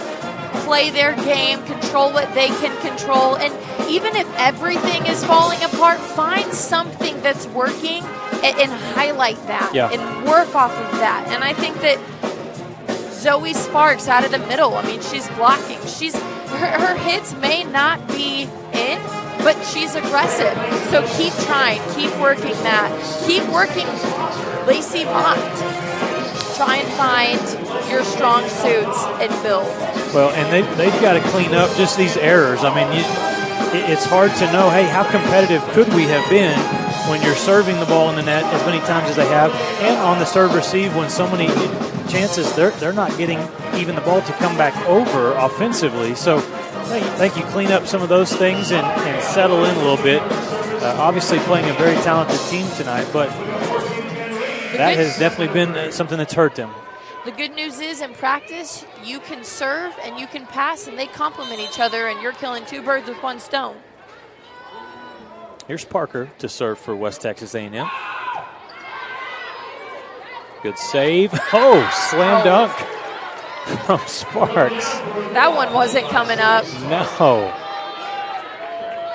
Play their game, control what they can control, and even if everything is falling apart, find something that's working and highlight that and work off of that. And I think that Zoe Sparks out of the middle, I mean, she's blocking. Her hits may not be in, but she's aggressive. So keep trying, keep working that. Keep working Lacey Mott. Try and find your strong suits and build. Well, and they've got to clean up just these errors. I mean, it's hard to know, hey, how competitive could we have been when you're serving the ball in the net as many times as they have, and on the serve receive when so many chances they're not getting even the ball to come back over offensively. So I think you clean up some of those things and settle in a little bit. Obviously playing a very talented team tonight, but that has definitely been something that's hurt them. The good news is in practice, you can serve and you can pass, and they complement each other, and you're killing two birds with one stone. Here's Parker to serve for West Texas A&M. Good save. Oh, slam dunk from Sparks. That one wasn't coming up. No.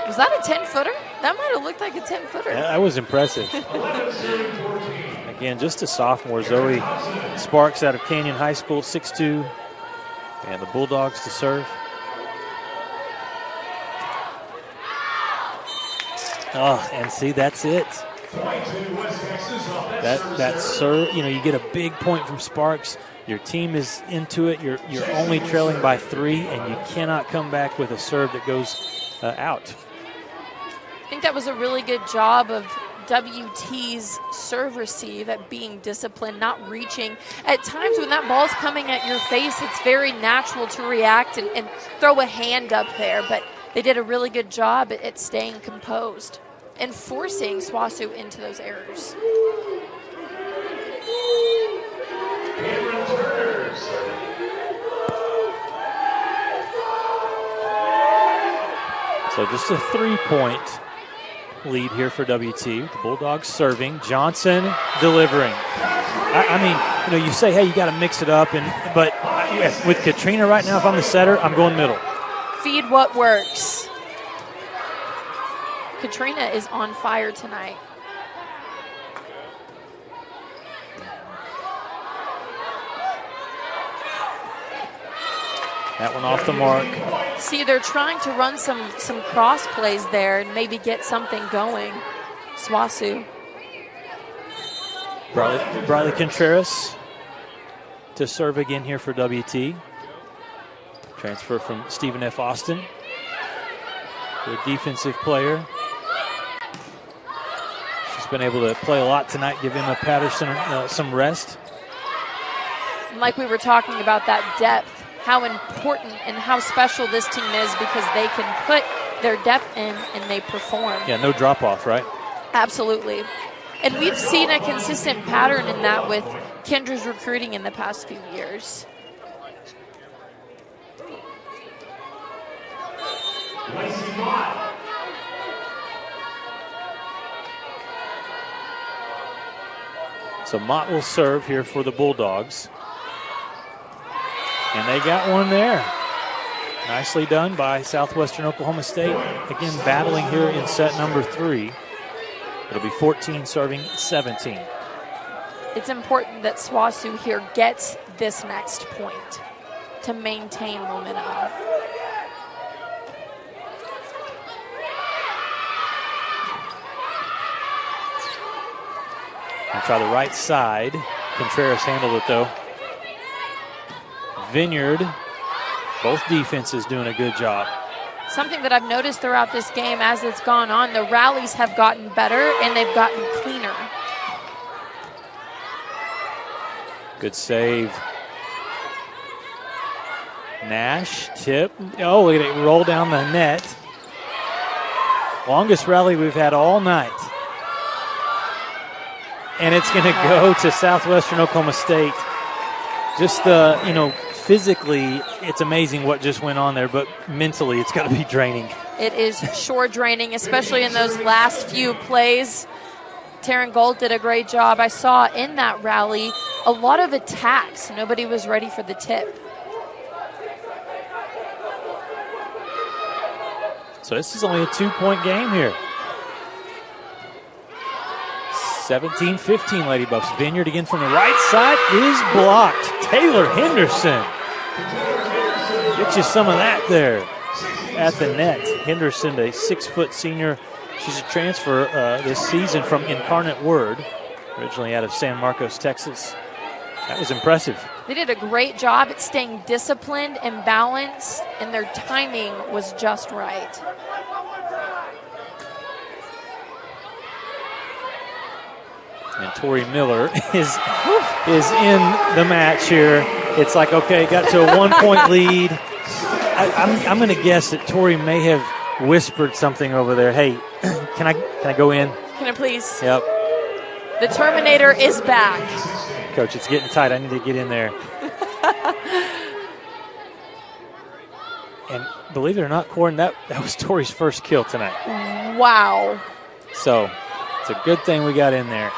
Was that a 10-footer? That might have looked like a 10-footer. Yeah, that was impressive. Again, just a sophomore, Zoe Sparks out of Canyon High School, 6'2", and the Bulldogs to serve. Oh, and see, that's it. That serve, you get a big point from Sparks. Your team is into it. You're only trailing by 3, and you cannot come back with a serve that goes out. I think that was a really good job of WT's serve receive at being disciplined, not reaching. At times when that ball's coming at your face, it's very natural to react and throw a hand up there, but they did a really good job at staying composed and forcing SWOSU into those errors. So just a 3-point lead here for WT. The Bulldogs serving. Johnson delivering. I mean, you say, hey, you got to mix it up, but with Katrina right now, if I'm the setter, I'm going middle. Feed what works. Katrina is on fire tonight. That one off the mark. See, they're trying to run some cross plays there and maybe get something going. SWOSU. Briley Contreras to serve again here for WT. Transfer from Stephen F. Austin. Good defensive player. She's been able to play a lot tonight, give Emma Patterson some rest. And like we were talking about that depth, how important and how special this team is because they can put their depth in and they perform. Yeah, no drop off, right? Absolutely. And we've seen a consistent pattern in that with Kendra's recruiting in the past few years. So Mott will serve here for the Bulldogs. And they got one there. Nicely done by Southwestern Oklahoma State. Again, battling here in set number 3. It'll be 14 serving 17. It's important that SWOSU here gets this next point to maintain momentum. try the right side. Contreras handled it, though. Vineyard, both defenses doing a good job. Something that I've noticed throughout this game as it's gone on, the rallies have gotten better and they've gotten cleaner. Good save. Nash, tip. Oh, look at it roll down the net. Longest rally we've had all night. And it's going to go to Southwestern Oklahoma State. Just, physically, it's amazing what just went on there, but mentally, it's got to be draining. It is sure draining, especially in those last few plays. Taryn Gold did a great job. I saw in that rally a lot of attacks. Nobody was ready for the tip. So this is only a 2-point game here. 17-15, Lady Buffs. Vineyard again from the right side is blocked. Taylor Henderson. Get you some of that there at the net. Henderson, a 6-foot senior. She's a transfer this season from Incarnate Word, originally out of San Marcos, Texas. That was impressive. They did a great job at staying disciplined and balanced, and their timing was just right. And Tori Miller is in the match here. It's like, okay, got to a 1-point lead. I'm going to guess that Tori may have whispered something over there. Hey, can I go in? Can I please? Yep. The Terminator is back. Coach, it's getting tight. I need to get in there. And believe it or not, Corin, that was Tori's first kill tonight. Wow. So it's a good thing we got in there.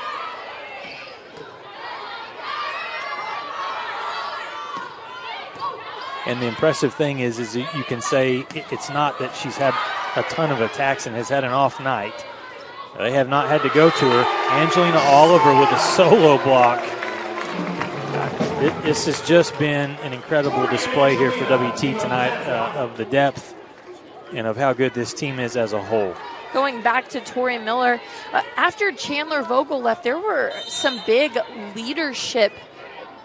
And the impressive thing is you can say it's not that she's had a ton of attacks and has had an off night. They have not had to go to her. Angelina Oliver with a solo block. This has just been an incredible display here for WT tonight of the depth and of how good this team is as a whole. Going back to Tori Miller, after Chandler Vogel left, there were some big leadership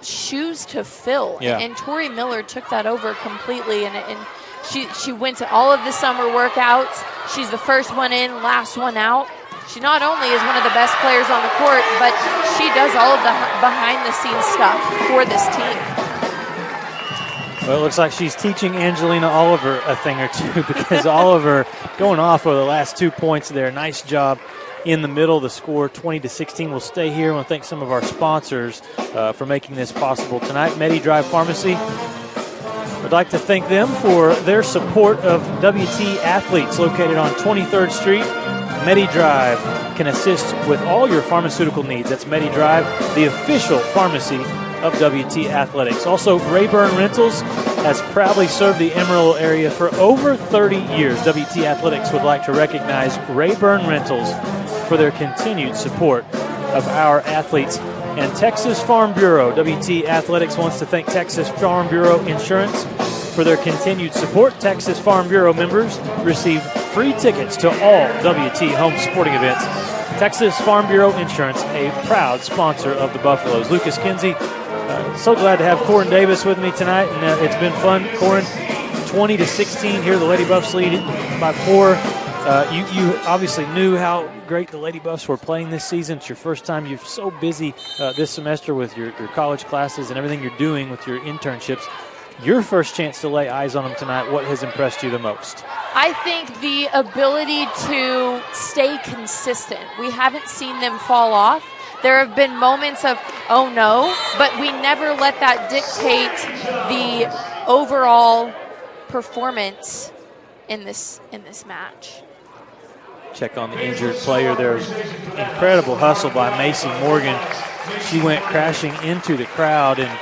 shoes to fill. Yeah. And Tori Miller took that over completely. And she went to all of the summer workouts. She's the first one in, last one out. She not only is one of the best players on the court, but she does all of the behind-the-scenes stuff for this team. Well, it looks like she's teaching Angelina Oliver a thing or two because Oliver going off for the last 2 points there. Nice job in the middle. The score 20-16 will stay here. I want to thank some of our sponsors for making this possible tonight. MediDrive Pharmacy. I'd like to thank them for their support of WT athletes located on 23rd Street. MediDrive can assist with all your pharmaceutical needs. That's MediDrive, the official pharmacy of WT Athletics. Also, Rayburn Rentals has proudly served the Amarillo area for over 30 years. WT Athletics would like to recognize Rayburn Rentals for their continued support of our athletes. And Texas Farm Bureau. WT Athletics wants to thank Texas Farm Bureau Insurance for their continued support. Texas Farm Bureau members receive free tickets to all WT home sporting events. Texas Farm Bureau Insurance, a proud sponsor of the Buffaloes. Lucas Kinsey, so glad to have Corin Davis with me tonight, and it's been fun. Corin, 20-16 here, the Lady Buffs lead by 4. You obviously knew how great the Lady Buffs were playing this season. It's your first time. You're so busy this semester with your college classes and everything you're doing with your internships. Your first chance to lay eyes on them tonight, what has impressed you the most? I think the ability to stay consistent. We haven't seen them fall off. There have been moments of, oh no, but we never let that dictate the overall performance in this match. Check on the injured player. There's incredible hustle by Macy Morgan. She went crashing into the crowd and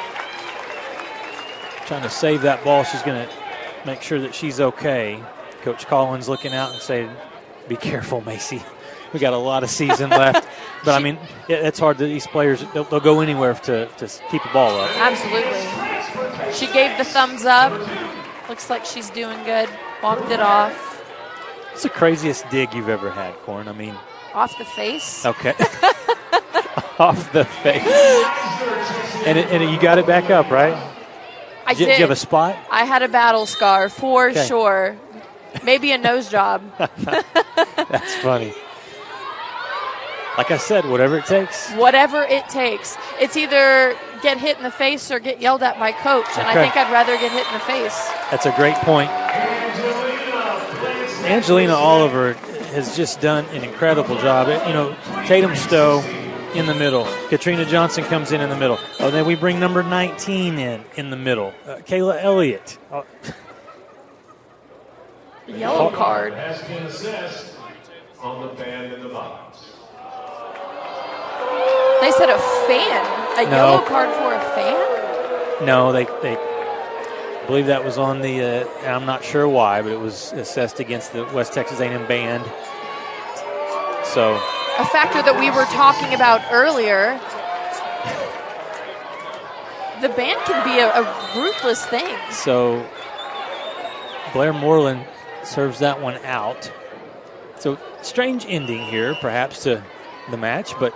trying to save that ball. She's going to make sure that she's okay. Coach Collins looking out and saying, be careful, Macy. We got a lot of season left. But, I mean, it's hard. These players, they'll go anywhere to keep the ball up. Absolutely. She gave the thumbs up. Looks like she's doing good. Walked it off. What's the craziest dig you've ever had, Corin? I mean, off the face. Okay. off the face. And you got it back up, right? I did. Did you have a spot? I had a battle scar for sure. Maybe a nose job. That's funny. Like I said, whatever it takes. Whatever it takes. It's either get hit in the face or get yelled at by coach, and I think I'd rather get hit in the face. That's a great point. Angelina Oliver has just done an incredible job. Tatum Stowe in the middle. Katrina Johnson comes in the middle. Oh, then we bring number 19 in the middle. Kayla Elliott. Yellow card. Has been assessed on the fan in the box. They said a fan. Yellow card for a fan? No, they believe that was on the, I'm not sure why, but it was assessed against the West Texas A&M band. So a factor that we were talking about earlier. The band can be a ruthless thing. So Blair Moreland serves that one out. So strange ending here, perhaps, to the match, but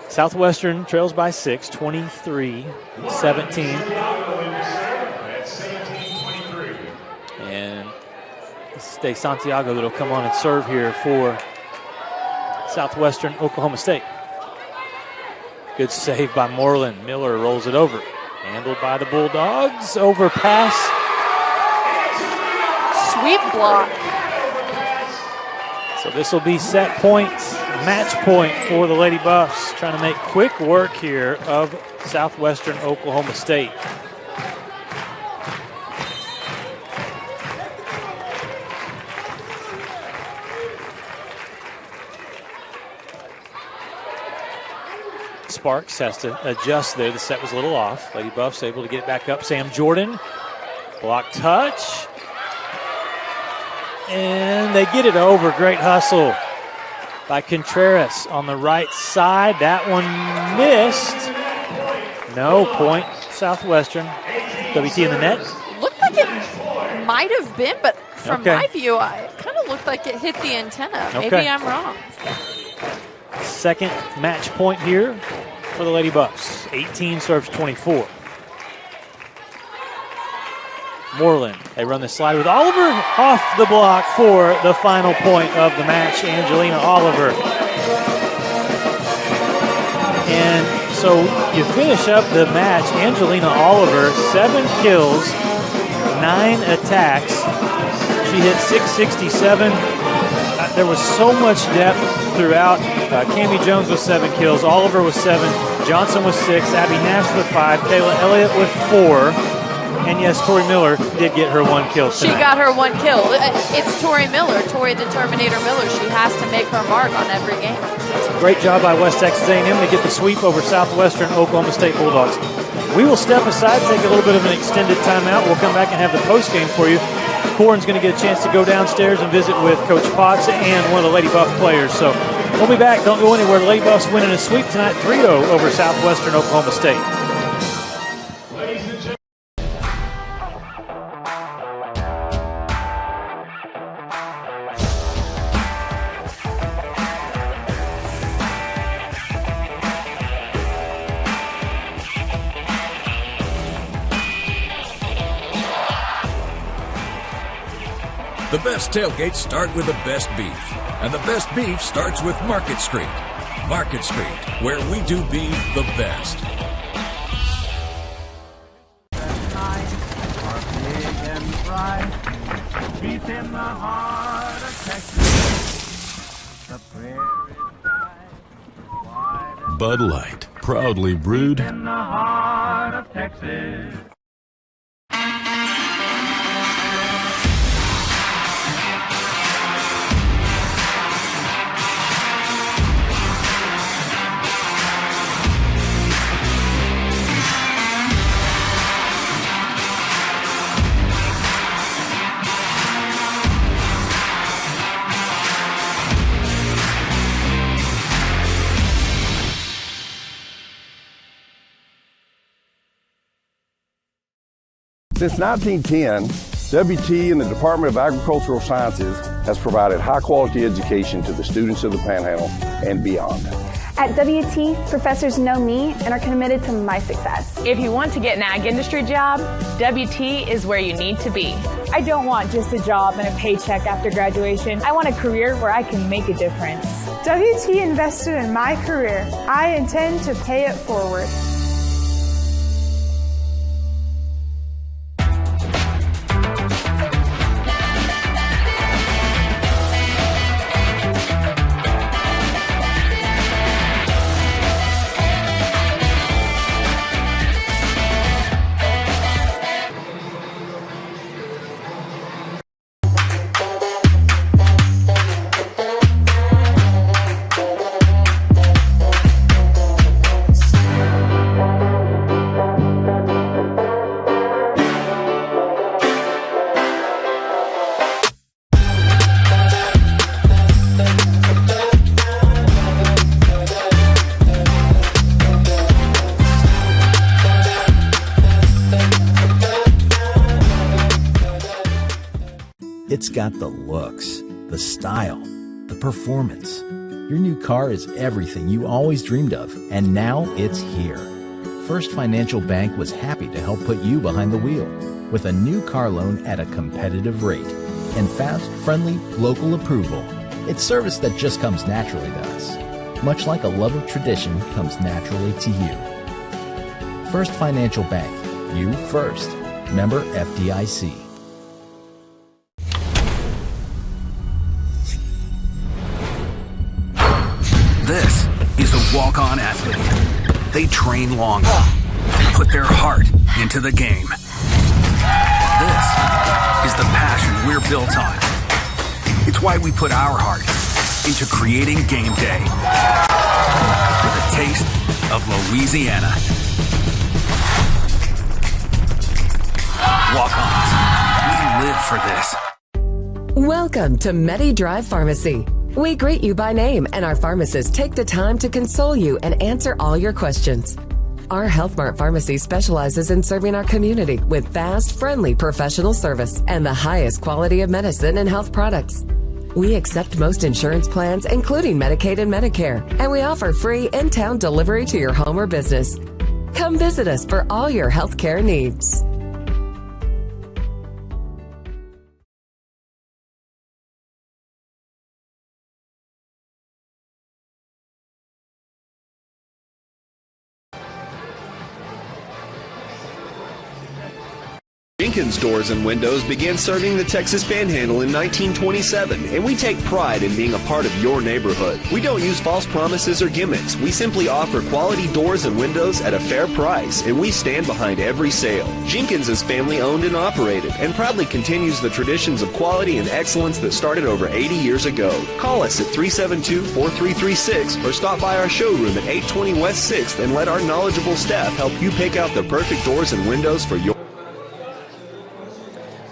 Southwestern trails by 6, 23-17. And it's Santiago that'll come on and serve here for Southwestern Oklahoma State. Good save by Moreland. Miller rolls it over. Handled by the Bulldogs. Overpass. Sweep block. So this will be set point, match point for the Lady Buffs, trying to make quick work here of Southwestern Oklahoma State. Sparks has to adjust there. The set was a little off. Lady Buffs able to get it back up. Sam Jordan, block touch. And they get it over. Great hustle by Contreras on the right side. That one missed. No point. Southwestern. WT in the net. Looked like it might have been, but from my view, it kind of looked like it hit the antenna. Maybe I'm wrong. Second match point here for the Lady Buffs. 18 serves 24. Moreland, they run the slide with Oliver off the block for the final point of the match, Angelina Oliver. And so you finish up the match, Angelina Oliver, 7 kills, 9 attacks. She hit 667. There was so much depth throughout. Cammie Jones with 7 kills, Oliver with 7, Johnson with 6, Abby Nash with 5, Kayla Elliott with 4. And yes, Tori Miller did get her 1 kill tonight. She got her 1 kill. It's Tori Miller, Tori the Terminator Miller. She has to make her mark on every game. Great job by West Texas A&M to get the sweep over Southwestern Oklahoma State Bulldogs. We will step aside, take a little bit of an extended timeout. We'll come back and have the post game for you. Corin's going to get a chance to go downstairs and visit with Coach Potts and one of the Lady Buff players. So we'll be back. Don't go anywhere. The Lady Buffs winning a sweep tonight, 3-0 over Southwestern Oklahoma State. The best tailgates start with the best beef, and the best beef starts with Market Street. Market Street, where we do beef the best. Beef in the heart of Texas. The prairie Bud Light, proudly brewed in the heart of Texas. Since 1910, WT and the Department of Agricultural Sciences has provided high-quality education to the students of the Panhandle and beyond. At WT, professors know me and are committed to my success. If you want to get an ag industry job, WT is where you need to be. I don't want just a job and a paycheck after graduation. I want a career where I can make a difference. WT invested in my career. I intend to pay it forward. It's got the looks, the style, the performance. Your new car is everything you always dreamed of, and now it's here. First Financial Bank was happy to help put you behind the wheel with a new car loan at a competitive rate and fast, friendly, local approval. It's service that just comes naturally to us, much like a love of tradition comes naturally to you. First Financial Bank, you first. Member FDIC. This is a walk-on athlete. They train long, put their heart into the game. This is the passion we're built on. It's why we put our heart into creating game day with a taste of Louisiana. Walk-ons, we live for this. Welcome to MediDrive Pharmacy. We greet you by name, and our pharmacists take the time to console you and answer all your questions. Our Health Mart Pharmacy specializes in serving our community with fast, friendly professional service and the highest quality of medicine and health products. We accept most insurance plans, including Medicaid and Medicare, and we offer free in-town delivery to your home or business. Come visit us for all your health care needs. Jenkins Doors and Windows began serving the Texas Panhandle in 1927, and we take pride in being a part of your neighborhood. We don't use false promises or gimmicks. We simply offer quality doors and windows at a fair price, and we stand behind every sale. Jenkins is family owned and operated, and proudly continues the traditions of quality and excellence that started over 80 years ago. Call us at 372-4336 or stop by our showroom at 820 West 6th and let our knowledgeable staff help you pick out the perfect doors and windows for your...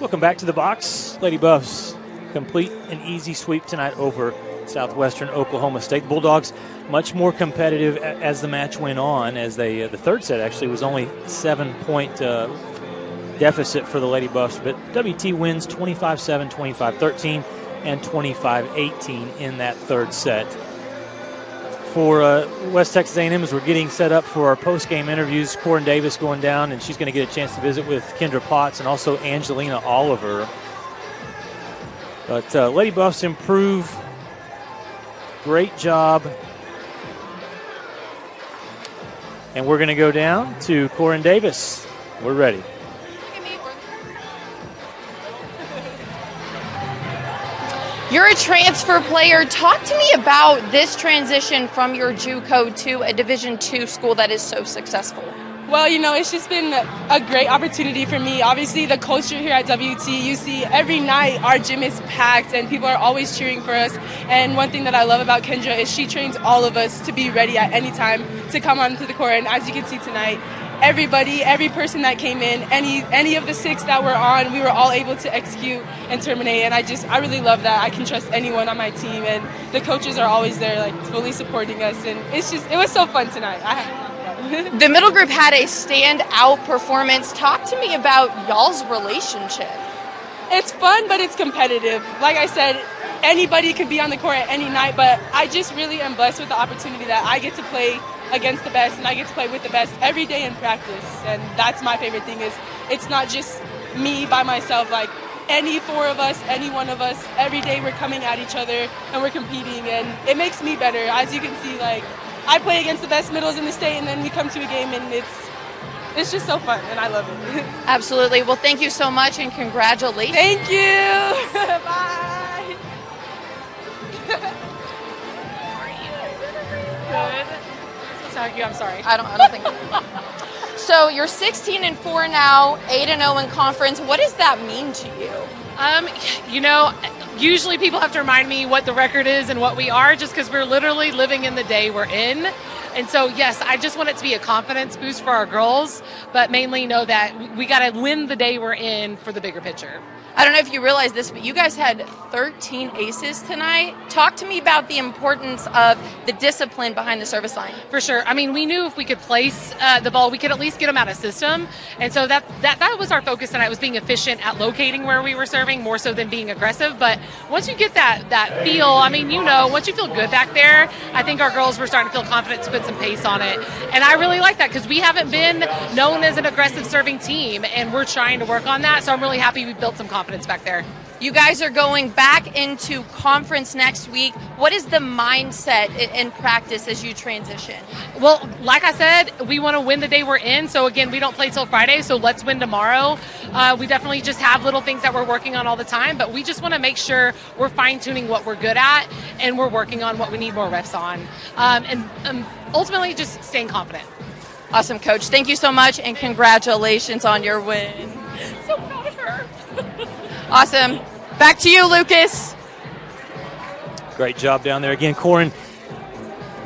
Welcome back to the box. Lady Buffs complete an easy sweep tonight over Southwestern Oklahoma State. The Bulldogs much more competitive as the match went on, as they the third set actually was only 7-point deficit for the Lady Buffs, but WT wins 25-7, 25-13, and 25-18 in that third set. For West Texas A&M, as we're getting set up for our post-game interviews, Corin Davis going down, and she's going to get a chance to visit with Kendra Potts and also Angelina Oliver. But Lady Buffs improve. Great job. And we're going to go down to Corin Davis. We're ready. You're a transfer player. Talk to me about this transition from your JUCO to a Division II school that is so successful. Well, you know, it's just been a great opportunity for me. Obviously, the culture here at WT, you see every night our gym is packed and people are always cheering for us. And one thing that I love about Kendra is she trains all of us to be ready at any time to come onto the court. And as you can see tonight, everybody, every person that came in, any of the 6 that were on, we were all able to execute and terminate. And I really love that. I can trust anyone on my team, and the coaches are always there, like, fully supporting us. And it was so fun tonight. The middle group had a standout performance. Talk to me about y'all's relationship. It's fun, but it's competitive. Like I said, anybody could be on the court at any night, but I just really am blessed with the opportunity that I get to play against the best and I get to play with the best every day in practice. And that's my favorite thing, is it's not just me by myself. Like, any four of us, any one of us, every day we're coming at each other and we're competing, and it makes me better. As you can see, like, I play against the best middles in the state, and then we come to a game and it's just so fun, and I love it. Absolutely. Well, thank you so much, and congratulations. Thank you. Bye. Good. Thank you. I'm sorry. I don't think. So you're 16-4 now, 8-0 in conference. What does that mean to you? You know, usually people have to remind me what the record is and what we are, just because we're literally living in the day we're in. And so, yes, I just want it to be a confidence boost for our girls, but mainly know that we got to win the day we're in for the bigger picture. I don't know if you realize this, but you guys had 13 aces tonight. Talk to me about the importance of the discipline behind the service line. For sure. I mean, we knew if we could place the ball, we could at least get them out of system. And so that was our focus tonight, was being efficient at locating where we were serving more so than being aggressive. But once you get that feel, I mean, you know, once you feel good back there, I think our girls were starting to feel confident to put some pace on it. And I really like that, because we haven't been known as an aggressive serving team, and we're trying to work on that. So I'm really happy we built some confidence back there. You guys are going back into conference next week. What is the mindset in practice as you transition? Well, like I said, we want to win the day we're in. So again, we don't play till Friday, so let's win tomorrow. We definitely just have little things that we're working on all the time, but we just want to make sure we're fine-tuning what we're good at, and we're working on what we need more reps on. And ultimately, just staying confident. Awesome, Coach. Thank you so much, and congratulations on your win. So proud of her. Awesome. Back to you, Lucas. Great job down there. Again, Corin,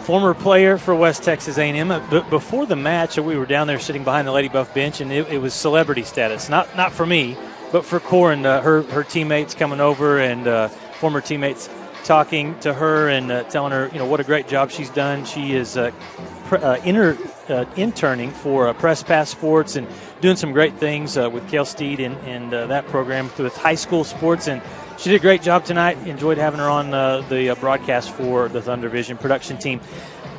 former player for West Texas A&M. But before the match, we were down there sitting behind the Lady Buff bench, and it was celebrity status. Not for me, but for Corin. Her teammates coming over, and former teammates talking to her and telling her, you know, what a great job she's done. She is interning for Press Pass Sports and doing some great things with Cale Steed and that program with high school sports. And she did a great job tonight. Enjoyed having her on the broadcast for the Thunder Vision production team.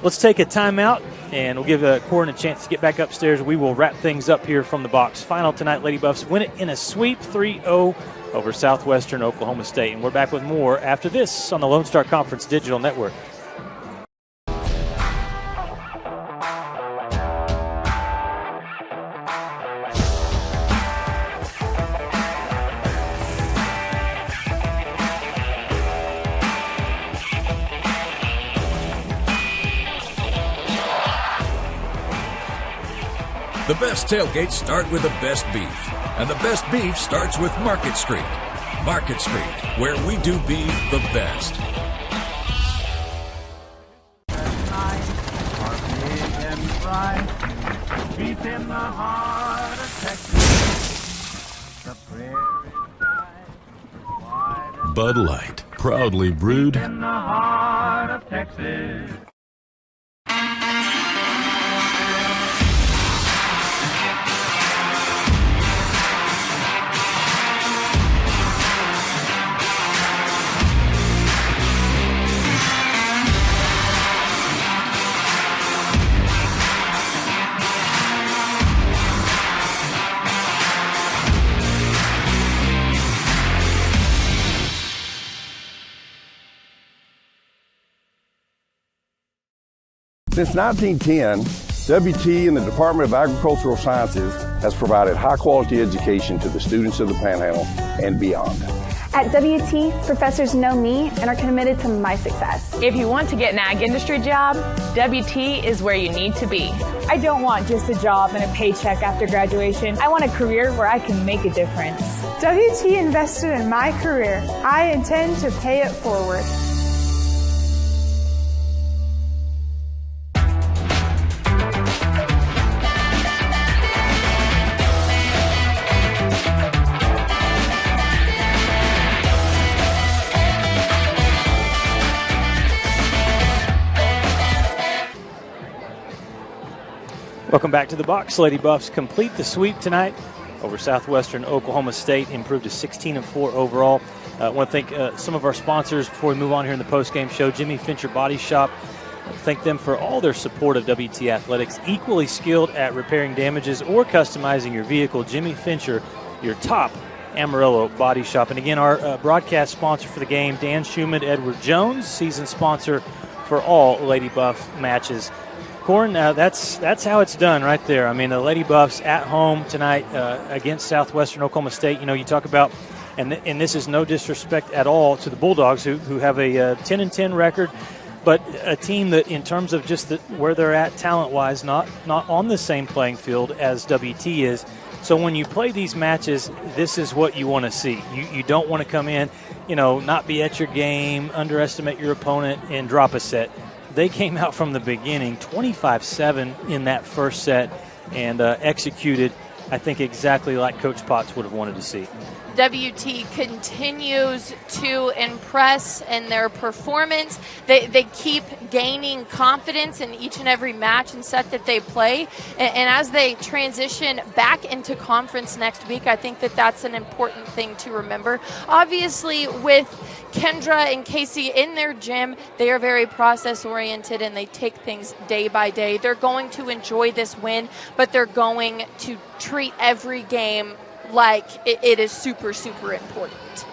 Let's take a timeout, and we'll give Corin a chance to get back upstairs. We will wrap things up here from the box. Final tonight, Lady Buffs win it in a sweep 3-0 over Southwestern Oklahoma State. And we're back with more after this on the Lone Star Conference Digital Network. The best tailgates start with the best beef, and the best beef starts with Market Street. Market Street, where we do beef the best. Beef in the heart of Texas. The prairie dry, Bud Light, proudly brewed in the heart of Texas. Since 1910, WT and the Department of Agricultural Sciences has provided high-quality education to the students of the Panhandle and beyond. At WT, professors know me and are committed to my success. If you want to get an ag industry job, WT is where you need to be. I don't want just a job and a paycheck after graduation. I want a career where I can make a difference. WT invested in my career. I intend to pay it forward. Welcome back to the box. Lady Buffs complete the sweep tonight over Southwestern Oklahoma State, improved to 16-4 overall. I want to thank some of our sponsors before we move on here in the postgame show. Jimmy Fincher Body Shop. Thank them for all their support of WT Athletics. Equally skilled at repairing damages or customizing your vehicle. Jimmy Fincher, your top Amarillo body shop. And again, our broadcast sponsor for the game, Dan Schumann, Edward Jones, season sponsor for all Lady Buff matches. Corin, that's how it's done right there. I mean, the Lady Buffs at home tonight against Southwestern Oklahoma State. You know, you talk about, and this is no disrespect at all to the Bulldogs, who have a 10-10 record, but a team that, in terms of just where they're at talent-wise, not on the same playing field as WT is. So when you play these matches, this is what you want to see. You don't want to come in, not be at your game, underestimate your opponent, and drop a set. They came out from the beginning 25-7 in that first set and executed, I think, exactly like Coach Potts would have wanted to see. WT continues to impress in their performance. They keep gaining confidence in each and every match and set that they play. And as they transition back into conference next week, I think that's an important thing to remember. Obviously, with Kendra and Casey in their gym, they are very process-oriented and they take things day by day. They're going to enjoy this win, but they're going to treat every game like it is super, super important.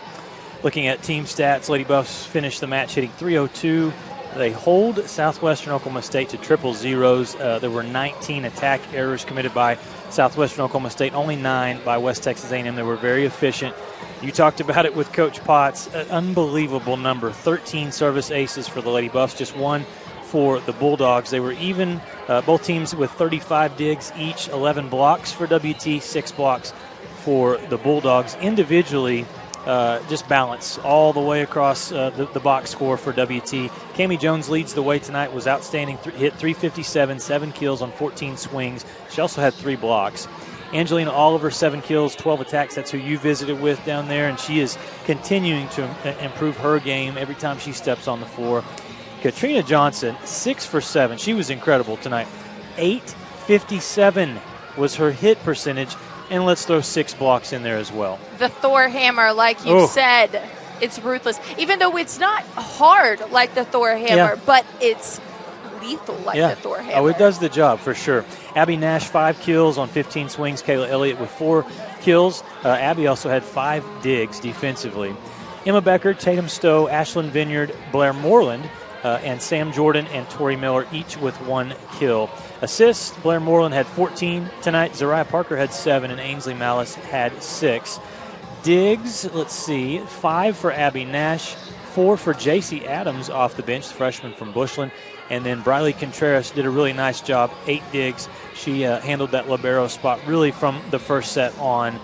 Looking at team stats, Lady Buffs finished the match hitting .302. They hold Southwestern Oklahoma State to triple zeros. There were 19 attack errors committed by Southwestern Oklahoma State, only 9 by West Texas A&M. They were very efficient. You talked about it with Coach Potts, an unbelievable number, 13 service aces for the Lady Buffs, just 1 for the Bulldogs. They were even, both teams with 35 digs each, 11 blocks for WT, 6 blocks for the Bulldogs. Individually, just balance all the way across the box score for WT. Cami Jones leads the way tonight, was outstanding, hit .357, 7 kills on 14 swings. She also had 3 blocks. Angelina Oliver, 7 kills, 12 attacks. That's who you visited with down there, and she is continuing to improve her game every time she steps on the floor. Katrina Johnson, 6 for 7. She was incredible tonight. .857 was her hit percentage. And let's throw 6 blocks in there as well. The Thor hammer, like you said, it's ruthless. Even though it's not hard like the Thor hammer, but it's lethal like the Thor hammer. Oh, it does the job for sure. Abby Nash, 5 kills on 15 swings. Kayla Elliott with 4 kills. Abby also had 5 digs defensively. Emma Becker, Tatum Stowe, Ashlyn Vineyard, Blair Moreland, and Sam Jordan and Tori Miller, each with 1 kill. Assists, Blair Moreland had 14 tonight. Zariah Parker had 7, and Ainsley Malice had 6. Digs, let's see, 5 for Abby Nash, 4 for J.C. Adams off the bench, the freshman from Bushland. And then Briley Contreras did a really nice job, 8 digs. She handled that libero spot really from the first set on,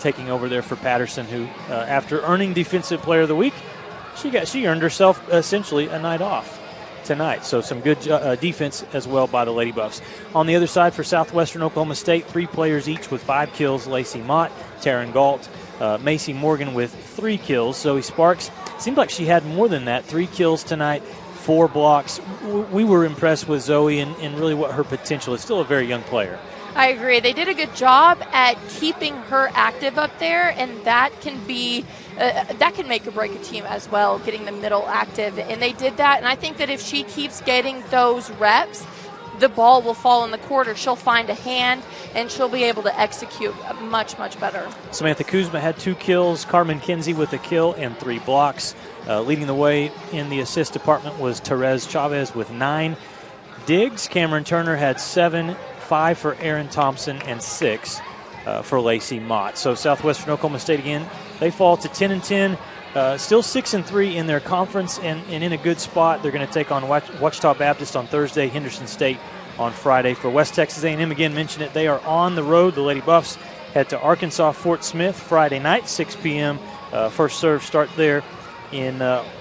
taking over there for Patterson, who, after earning Defensive Player of the Week, she earned herself essentially a night off tonight. So some good defense as well by the Lady Buffs. On the other side for Southwestern Oklahoma State, 3 players each with 5 kills. Lacey Mott, Taryn Galt, Macy Morgan with 3 kills. Zoe Sparks, seemed like she had more than that, 3 kills tonight, 4 blocks. We were impressed with Zoe and really what her potential is. Still a very young player. I agree. They did a good job at keeping her active up there, and that can be that can make or break a team as well, getting the middle active. And they did that, and I think that if she keeps getting those reps, the ball will fall in the court, or she'll find a hand, and she'll be able to execute much, much better. Samantha Kuzma had 2 kills. Carmen Kinsey with a kill and 3 blocks. Leading the way in the assist department was Therese Chavez with 9 digs. Cameron Turner had 7, 5 for Aaron Thompson, and 6 for Lacey Mott. So Southwestern Oklahoma State, again, they fall to 10-10. Still 6-3 in their conference and in a good spot. They're going to take on Ouachita Baptist on Thursday, Henderson State on Friday. For West Texas A&M, again, mentioned it, they are on the road. The Lady Buffs head to Arkansas Fort Smith Friday night, 6 p.m. First serve start there in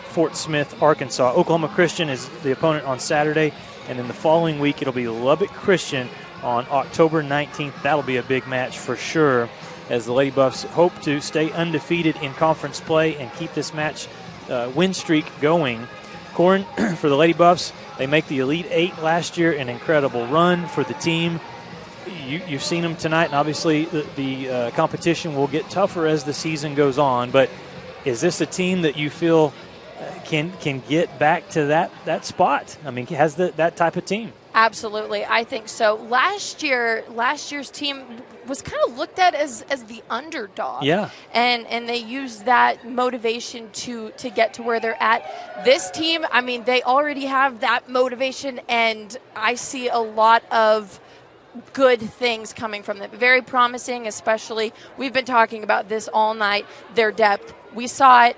Fort Smith, Arkansas. Oklahoma Christian is the opponent on Saturday, and then the following week it'll be Lubbock Christian on October 19th. That'll be a big match for sure, as the Lady Buffs hope to stay undefeated in conference play and keep this match win streak going. Corin, for the Lady Buffs, they make the Elite 8 last year, an incredible run for the team. you've seen them tonight, and obviously the competition will get tougher as the season goes on. But is this a team that you feel can get back to that spot? I mean, has that type of team? Absolutely, I think so. Last year's team was kind of looked at as the underdog. Yeah. And they used that motivation to get to where they're at. This team, I mean, they already have that motivation, and I see a lot of good things coming from them. Very promising, especially, we've been talking about this all night, their depth. We saw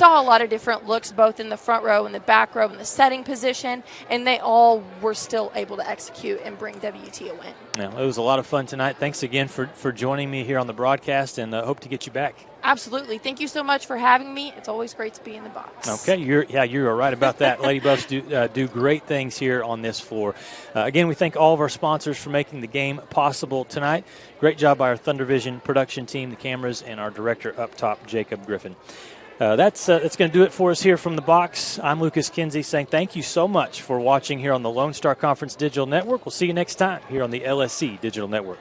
a lot of different looks both in the front row and the back row and the setting position, and they all were still able to execute and bring WT a win. Yeah, it was a lot of fun tonight. Thanks again for joining me here on the broadcast, and hope to get you back. Absolutely. Thank you so much for having me. It's always great to be in the box. Okay, you're right about that. Lady Buffs do great things here on this floor. Again, we thank all of our sponsors for making the game possible tonight. Great job by our Thunder Vision production team, the cameras, and our director up top, Jacob Griffin. That's going to do it for us here from the box. I'm Lucas Kinsey saying thank you so much for watching here on the Lone Star Conference Digital Network. We'll see you next time here on the LSC Digital Network.